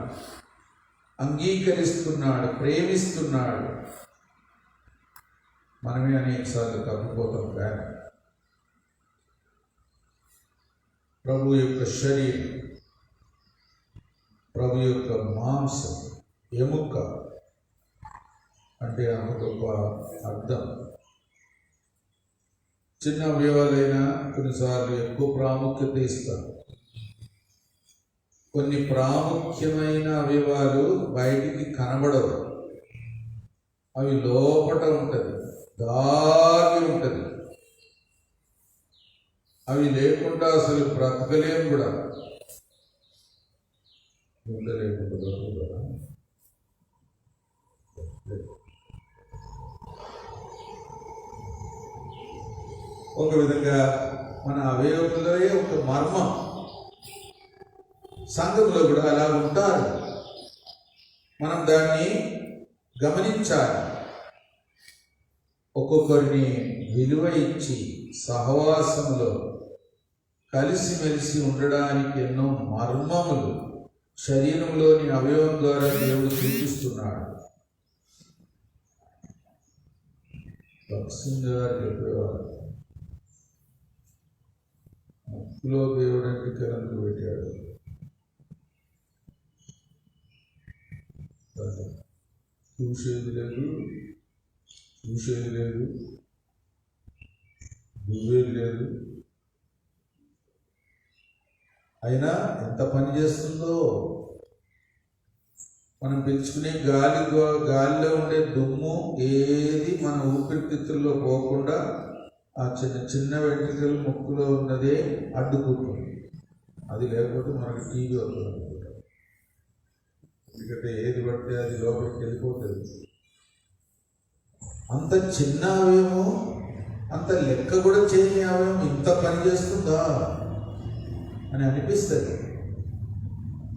అంగీకరిస్తున్నాడు, ప్రేమిస్తున్నాడు. మనమే అనేకసార్లు తప్పిపోతాం. కానీ ప్రభు యొక్క శరీరం, ప్రభు యొక్క మాంసం, ఎముక అంటే అంత గొప్ప అర్థం. చిన్న అవయవాలైనా కొన్నిసార్లు ఎక్కువ ప్రాముఖ్యత ఇస్తారు. కొన్ని ప్రాముఖ్యమైన అవయవాలు బయటికి కనబడవు, అవి లోపట ఉంటుంది, దాగి ఉంటుంది. అవి లేకుండా అసలు బ్రతకలేం కూడా. లేకుండా బ్రతకగలరా? ఒక విధంగా మన అవయవంలో ఒక మర్మం. సంఘంలో కూడా అలా ఉంటారు. మనం దాన్ని గమనించాలి. ఒక్కొక్కరిని విలువ ఇచ్చి సహవాసంలో కలిసిమెలిసి ఉండడానికి ఎన్నో మర్మములు శరీరంలోని అవయవం ద్వారా దేవుడు చూపిస్తున్నాడు. భక్సింగ్ గారు చెప్పేవారు, ముక్కులో దేవుడు అంటే కరెంటు పెట్టాడు, చూసేది లేదు, చూసేది లేదు, దువ్వేది లేదు, అయినా ఎంత పని చేస్తుందో. మనం పీల్చుకునే గాలిలో ఉండే దుమ్ము ఏది మన ఊపిరితిత్తుల్లో పోకుండా ఆ చిన్న చిన్న వెంట్రుకలు ముక్కులో ఉన్నదే అడ్డుకుంటుంది. అది లేకపోతే మనకి టీవీ వస్తుంది అనుకుంటాం. ఎందుకంటే ఏది పడితే అది లోపలికి వెళ్ళిపోతుంది. అంత చిన్న అవయవం, అంత లెక్క కూడా చేయని అవయవం ఇంత పని చేస్తుందా అని అనిపిస్తుంది.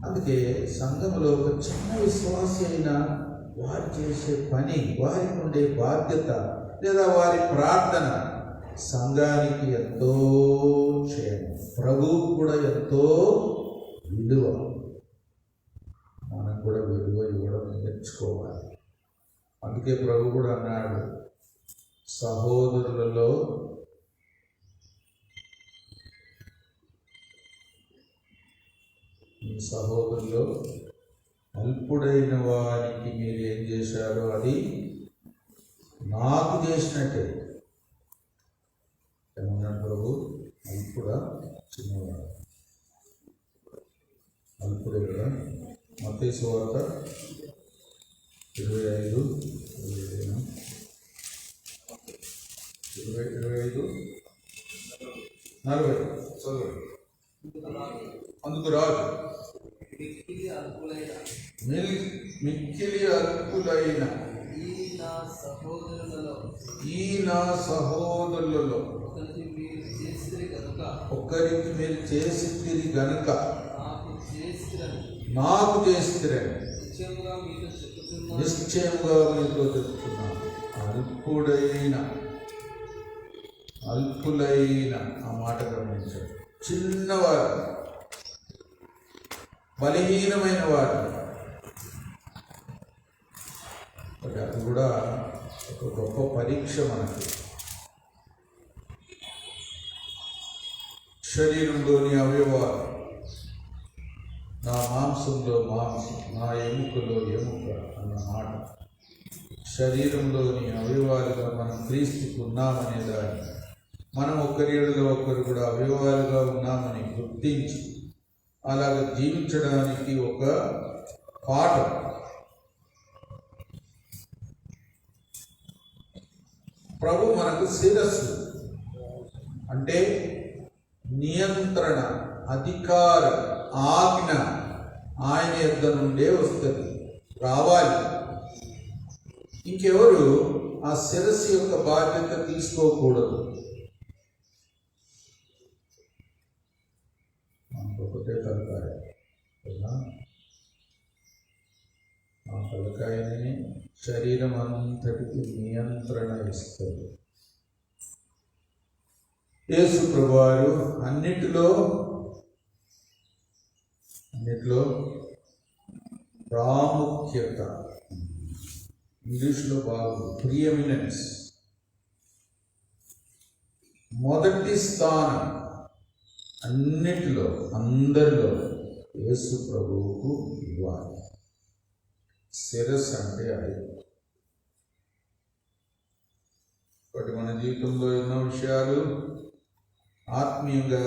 అందుకే సంఘంలో ఒక చిన్న విశ్వాసి అయినా వారు చేసే పని, వారికి ఉండే బాధ్యత లేదా వారి ప్రార్థన సంఘానికి ఎంతో క్షేమం, ప్రభువుకు కూడా ఎంతో విలువ. మనం కూడా విలువ ఇవ్వడం నేర్చుకోవాలి. అందుకే ప్రభు కూడా అన్నాడు, సహోదరులలో మీ సహోదరులో అల్పుడైన వారికి మీరు ఏం చేశారో అది నాకు చేసినట్టే. ఏమన్నాడు ప్రభు? అల్పుడా, చిన్నవాడు. అల్పుడే కదా. మత్తయి సువార్త 25 40 అందుకు రాజు మిక్కిలి అల్పులైన ఈ నా సహోదరులలో ఒక్కరికి మీరు చేసితిరి గనుక నాకు చేసితిరని నిశ్చయముగా మీతో చెప్తున్నాను. అల్పులైన ఆ మాట గమనించాడు. చిన్నవారు, బలహీనమైన వారు. అది కూడా ఒక గొప్ప పరీక్ష మనకి. శరీరంలోని అవయవాలు, నా మాంసంలో మాంసం, నా ఎముకలో ఎముక అన్న మాట. శరీరంలోని అవయవాలుగా మనం క్రీస్తుకు ఉన్నామనే దాన్ని, మనం ఒకరి ఎడలో ఒకరు కూడా అవయవాలుగా ఉన్నామని గుర్తించి అలాగ జీవించడానికి ఒక పాఠం. ప్రభు మనకు శిరస్సు అంటే నియంత్రణ, అధికారం, ఆజ్ఞ ఆయన యొద్ద నుండే వస్తుంది, రావాలి. ఇంకెవరు ఆ శిరస్సు యొక్క బాధ్యత తీసుకోకూడదు. ఒకటే తలకాయ, ఆ తలకాయని శరీరం అంతటికి నియంత్రణ ఇస్తుంది. యేసు ప్రభువారు అన్నిటిలో ప్రాముఖ్యత, ఇంగ్లీష్లో బాగుంది, ప్రిఎమినెన్స్, మొదటి స్థానం అన్నిటిలో అందరిలో యేసు ప్రభువుకు ఇవ్వాలి. శిరస్సు అంటే అది. ఒకటి మన జీవితంలో ఎన్నో విషయాలు ఆత్మీయంగా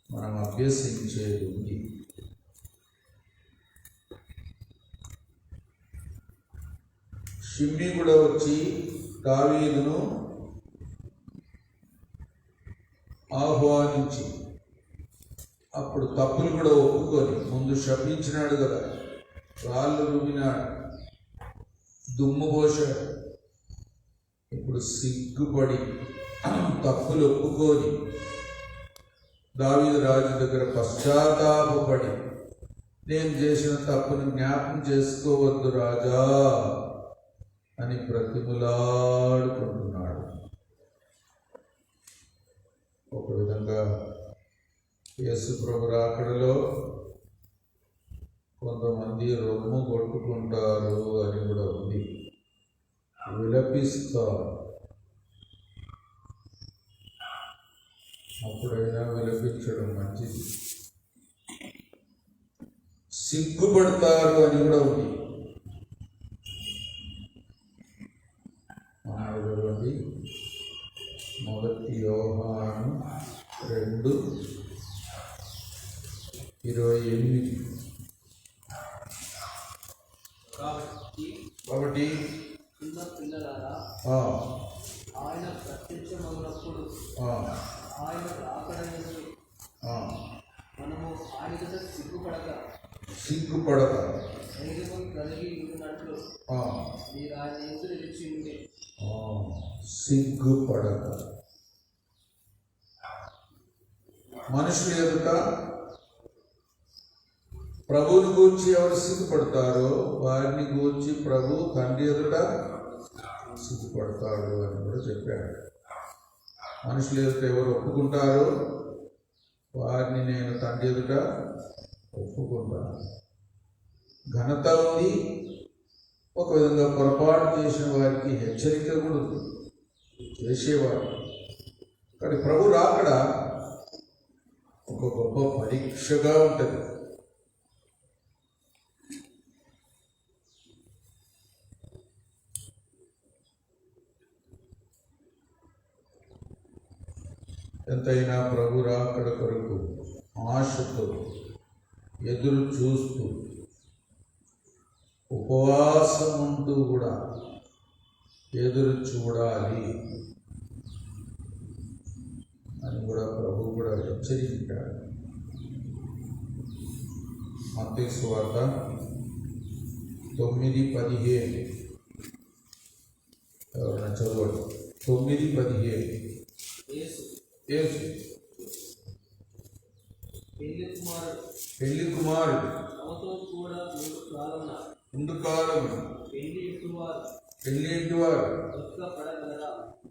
మనం అభ్యసించేది ఉంది. షిమ్మి కూడా వచ్చి దావీదును ఆహ్వానించి అప్పుడు తప్పులు కూడా ఒప్పుకొని ముందు శపించినాడు కదా, రాళ్ళు రుమినాడు, దుమ్ము పోశాడు. ఇప్పుడు సిగ్గుపడి తప్పులు ఒప్పుకొని దావీదు రాజు దగ్గర పశ్చాత్తాపపడి, నేను చేసిన తప్పును జ్ఞాపకం చేసుకోవద్దు రాజా అని బ్రతిములాడుకుంటున్నాడు. ఒక విధంగా యేసు ప్రభు రాకడలో కొంతమంది రొమ్ము కొట్టుకుంటారు అని కూడా ఉంది, విలపిస్తారు. అప్పుడైనా విలపించడం మంచిది. సిగ్గుపడతారు అని కూడా ఉంది. మానవుడి మొదటి యోహాను 2:28. కాబట్టి చిన్న పిల్లలారా, ఆయన ప్రత్యక్షమగునప్పుడు ఆయన రాకడని మనము ఆయన దగ్గర సిగ్గుపడక ధైర్యం కలిగి ఉన్నట్లు మీరు ఆయన ఎదురు నిలిచి ఉండి. సిగ్గుపడక మనుషులు ఎదుట ప్రభువుని గూర్చి ఎవరు సిగ్గుపడతారో వారిని గూర్చి ప్రభు తండ్రి ఎదుట సిగ్గుపడతాడు అని కూడా చెప్పాడు. మనుషులు ఎదుట ఎవరు ఒప్పుకుంటారో వారిని నేను తండ్రి ఎదుట ఒప్పుకుంటాను. ఘనత ఉంది, ఒక విధంగా పొరపాటు చేసిన వారికి హెచ్చరిక కూడా ఉంది చేసేవారు. కానీ ప్రభు రాకడ ఒక గొప్ప పరీక్షగా ఉంటుంది. ఎంతైనా ప్రభు రాకడ కొరకు ఆశతో ఎదురు చూస్తూ ఉపవాసం ఉంటూ కూడా ఎదురు చూడాలి అని కూడా ప్రభు కూడా హెచ్చరించాడు. మత్తయి సువార్త 9:15 ఎవరైనా చదవండి. 9:15. యేసు పెళ్లి కుమారుడు ముందు కాలం పెళ్లి ఇంటివారు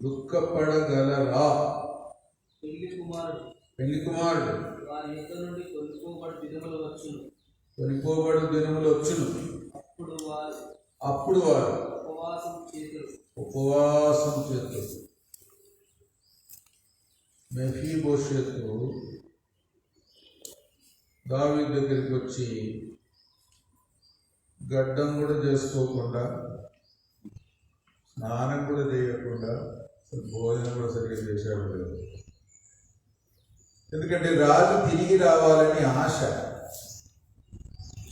దుఃఖపడగలరా? పెళ్లి కుమారుడు కొనిపోబడు దినములు వచ్చును. అప్పుడు వారు ఉపవాసం చేతురు. మెఫీబోషెతు దావీదు దగ్గరికి వచ్చి గడ్డం కూడా చేసుకోకుండా, స్నానం కూడా చేయకుండా, భోజనం కూడా సరిగ్గా చేశాడు లేదు. ఎందుకంటే రాజు తిరిగి రావాలని ఆశ.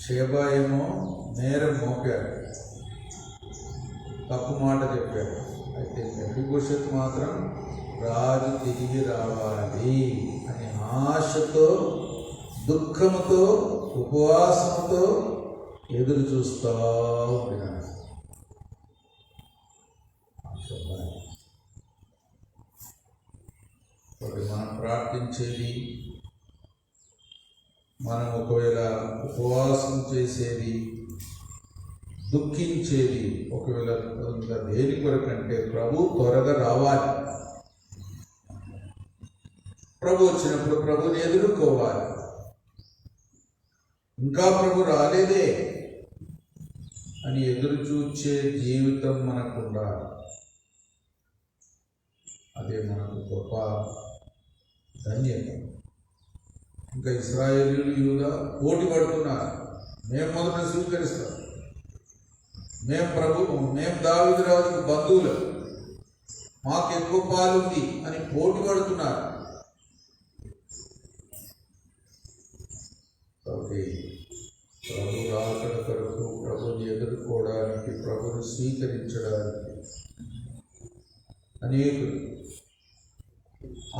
షేబా ఏమో నేరం మోపాడు, తప్పు మాట చెప్పాడు. అయితే మెఫీబోషెతు మాత్రం రాజు తిరిగి రావాలి అనే ఆశతో, దుఃఖముతో, ఉపవాసముతో ఎదురు చూస్తూ ఉన్నాడు. మనం ప్రార్థించేది, మనం ఒకవేళ ఉపవాసం చేసేది, దుఃఖించేది ఒకవేళ దేని కొరకంటే ప్రభు త్వరగా రావాలి. ప్రభు వచ్చినప్పుడు ప్రభుని ఎదుర్కోవాలి. ఇంకా ప్రభు రాలేదే అని ఎదురు చూచే జీవితం మనకు ఉండాలి. అదే అదే మనకు గొప్ప ధన్యత. ఇంకా ఇశ్రాయేలీయులు యూదా పోటీ పడుతున్నారు. మేము మొదట స్వీకరిస్తాం, మేము దావీదు రాజుకు బంధువులు, మాకు ఎక్కువ పాలుంది అని పోటీ పడుతున్నారు. కాబట్టి ప్రభు రాకడ కొరకు, ప్రభుని ఎదుర్కోవడానికి, ప్రభుని స్వీకరించడానికి అనేకులు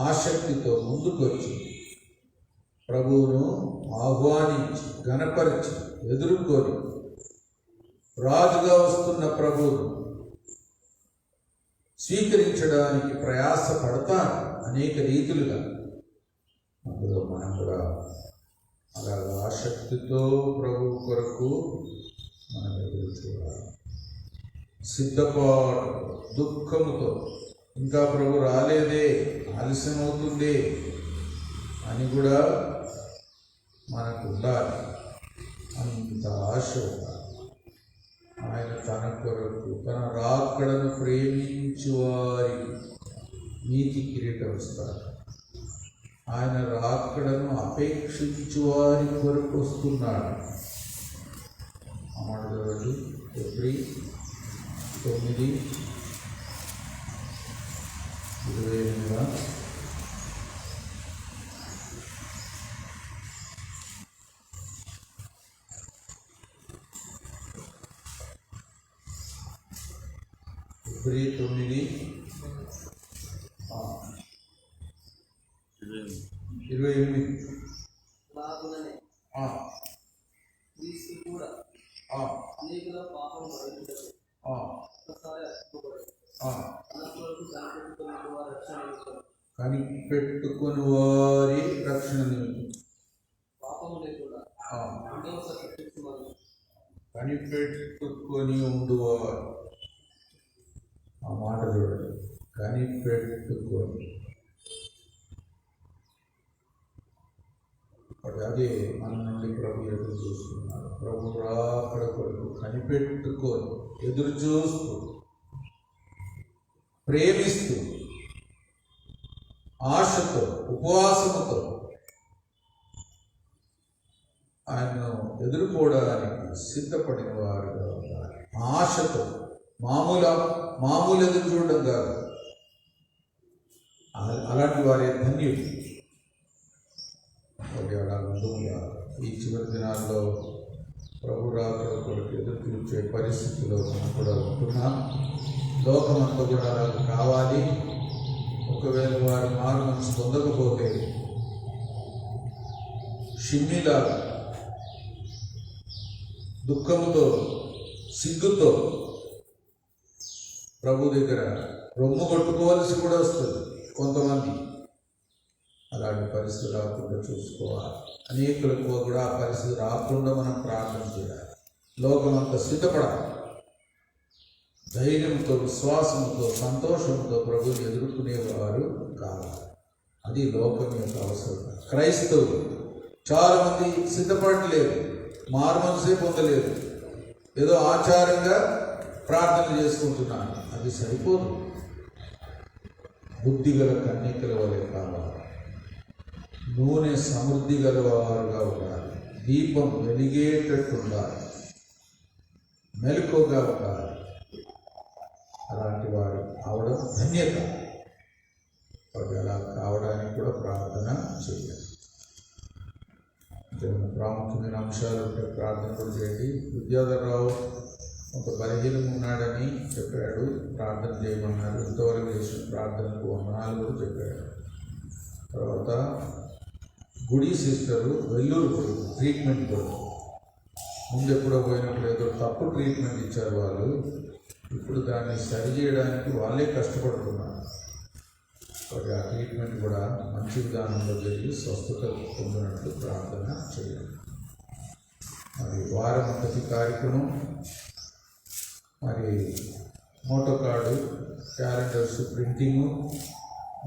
ఆసక్తితో ముందుకొచ్చి ప్రభువును ఆహ్వానించి ఘనపరిచి ఎదుర్కొని రాజుగా వస్తున్న ప్రభువును స్వీకరించడానికి ప్రయాసపడతారు అనేక రీతులుగా. అందులో మనం కూడా అలాగా ఆసక్తితో ప్రభు కొరకు మనం ఎదురు చూడాలి. సిద్ధపాటు, దుఃఖముతో, ఇంకా ప్రభు రాలేదే, ఆలస్యం అవుతుందే అని కూడా మనకు ఉండాలి. అంత ఆశ ఉండాలి. ఆయన తన కొరకు, తన రాకడను ప్రేమించు వారి నీతి కిరీటం ఇస్తారు. ఆయన రాకడను అపేక్షించు వారి కొరకు వస్తున్నాడు. అన్నమాట రోజు February 9, 28. February 9, 28. లాగుననే క్రీస్తు కూడా అనేకుల పాపం భరించదు. ఒక్కసారి అతుక్కుపడదు. అనంతవరకు కనిపెట్టుకుని వారి రక్షణ నిమిత్తం పాపము లేకుండా రెండవసారి రక్షించమని కనిపెట్టుకొని ఉండువారు. ఆ మాట చూడండి, కనిపెట్టుకొని. అదే మన నుండి ప్రభు ఎదురు చూస్తున్నారు. ప్రభు రాకడ కొరకు కనిపెట్టుకొని ఎదురు చూస్తూ, ప్రేమిస్తూ, ఆశతో, ఉపవాసముతో ఆయనను ఎదుర్కోవడానికి సిద్ధపడిన వారుగా ఉండాలి. ఆశతో, మామూలు ఎదురు చూడడం కాదు. అలాంటి వారే ధన్యులు. అలా ముందుగా ఈ చివరి దినాల్లో ప్రభు రాకడ కొరకు ఎదురు చూచే పరిస్థితిలో మనం కూడా ఉంటున్నాం. లోకమంతా కూడా అలా కావాలి. ఒకవేళ వారు మారు మనసు పొందకపోతే షిమ్మిలాగా దుఃఖముతో, సిగ్గుతో ప్రభు దగ్గర రొమ్ము కొట్టుకోవాల్సి కూడా వస్తుంది కొంతమంది. అలాంటి పరిస్థితి రాకుండా చూసుకోవాలి. అనేకులకు కూడా ఆ పరిస్థితి రాకుండా మనం ప్రార్థన చేయాలి. లోకమంతా సిద్ధపడాలి. ధైర్యంతో, విశ్వాసంతో, సంతోషంతో ప్రభుని ఎదుర్కొనేవారు కావాలి. అది లోకం యొక్క అవసరం. క్రైస్తవులు చాలామంది సిద్ధపడలేదు, మారు మనసే పొందలేదు, ఏదో ఆచారంగా ప్రార్థన చేసుకుంటున్నాను. అది సరిపోదు. బుద్ధిగల కన్యకల వలె కావాలి. నూనె సమృద్ధి గలవారుగా ఉండాలి. దీపం వెలిగేటట్టు ఉండాలి. మెలకుగా ఉండాలి. అలాంటి వారు అవడం ధన్యత. అలా కావడానికి కూడా ప్రార్థన చేయాలి. ప్రాముఖ్యమైన అంశాలు ప్రార్థన కూడా చేయండి. విద్యాధరరావు ఒక బలహీనం ఉన్నాడని చెప్పాడు, ప్రార్థన చేయమన్నారు. ఇంతవరకు చేసిన ప్రార్థనకు వందనాలు కూడా చెప్పాడు. తర్వాత గుడి సిస్టరు వెల్లూరు ట్రీట్మెంట్ కూడా ముందు ఎప్పుడో పోయినప్పుడు ఏదో తప్పు ట్రీట్మెంట్ ఇచ్చారు వాళ్ళు. ఇప్పుడు దాన్ని సరి చేయడానికి వాళ్ళే కష్టపడుతున్నారు. కాబట్టి ఆ ట్రీట్మెంట్ కూడా మంచి విధానంలో జరిగి స్వస్థత పొందినట్లు ప్రార్థన చేయాలి. మరి వారం అంతటి కార్యక్రమం, మరి మోటో కార్డు, క్యాలెండర్స్ ప్రింటింగు,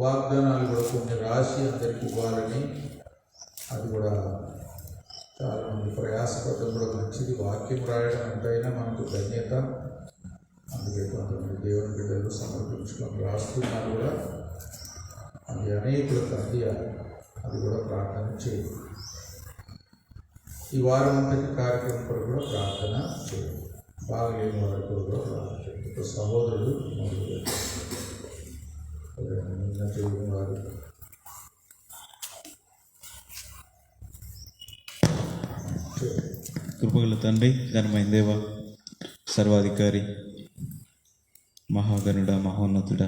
వాగ్దానాలు కూడా కొన్ని రాసి అందరికీ ఇవ్వాలని, అది కూడా చాలామంది ప్రయాసపడడం కూడా మంచిది. వాక్యం రాయడం ఎంతైనా మనకు ధన్యత. అందుకే కొంతమంది దేవుని బిడ్డలు సమర్పించుకొని రాస్తున్నారు కూడా. అది అనేకులకు అందియాలి. అది కూడా ప్రార్థన చేయాలి. ఈ వారం అంతటి కార్యక్రమం కొరకు కూడా ప్రార్థన చేయాలి. బాగలేని వారి కొరకు కూడా ప్రార్థన చేయాలి. ఒక సహోదరుడు వారు కృపగల తండ్రి, ఘనమైన దేవ, సర్వాధికారి, మహాగణుడ, మహోన్నతుడ,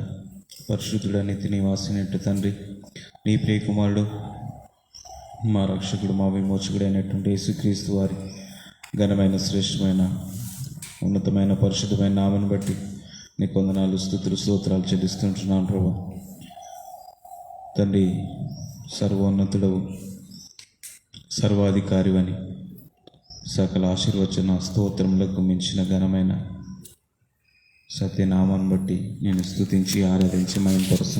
పరిశుద్ధుడ, నిత్య నివాసినట్టు తండ్రి, నీ ప్రియకుమారుడు, మా రక్షకుడు, మా విమోచకుడు అయినటువంటి యేసుక్రీస్తు వారి ఘనమైన, శ్రేష్టమైన, ఉన్నతమైన, పరిశుద్ధమైన నామను బట్టి నీకు వందనాలు, స్తుతులు, స్తోత్రాలు చెల్లిస్తుంటున్నాను ప్రభు. తండ్రి, సర్వోన్నతుడవు, సర్వాధికారివని, సకల ఆశీర్వచన స్తోత్రములకు మించిన ఘనమైన సత్యనామాన్ని బట్టి నేను స్తుతించి ఆరాధించి మహిమపరుస్తున్నాను.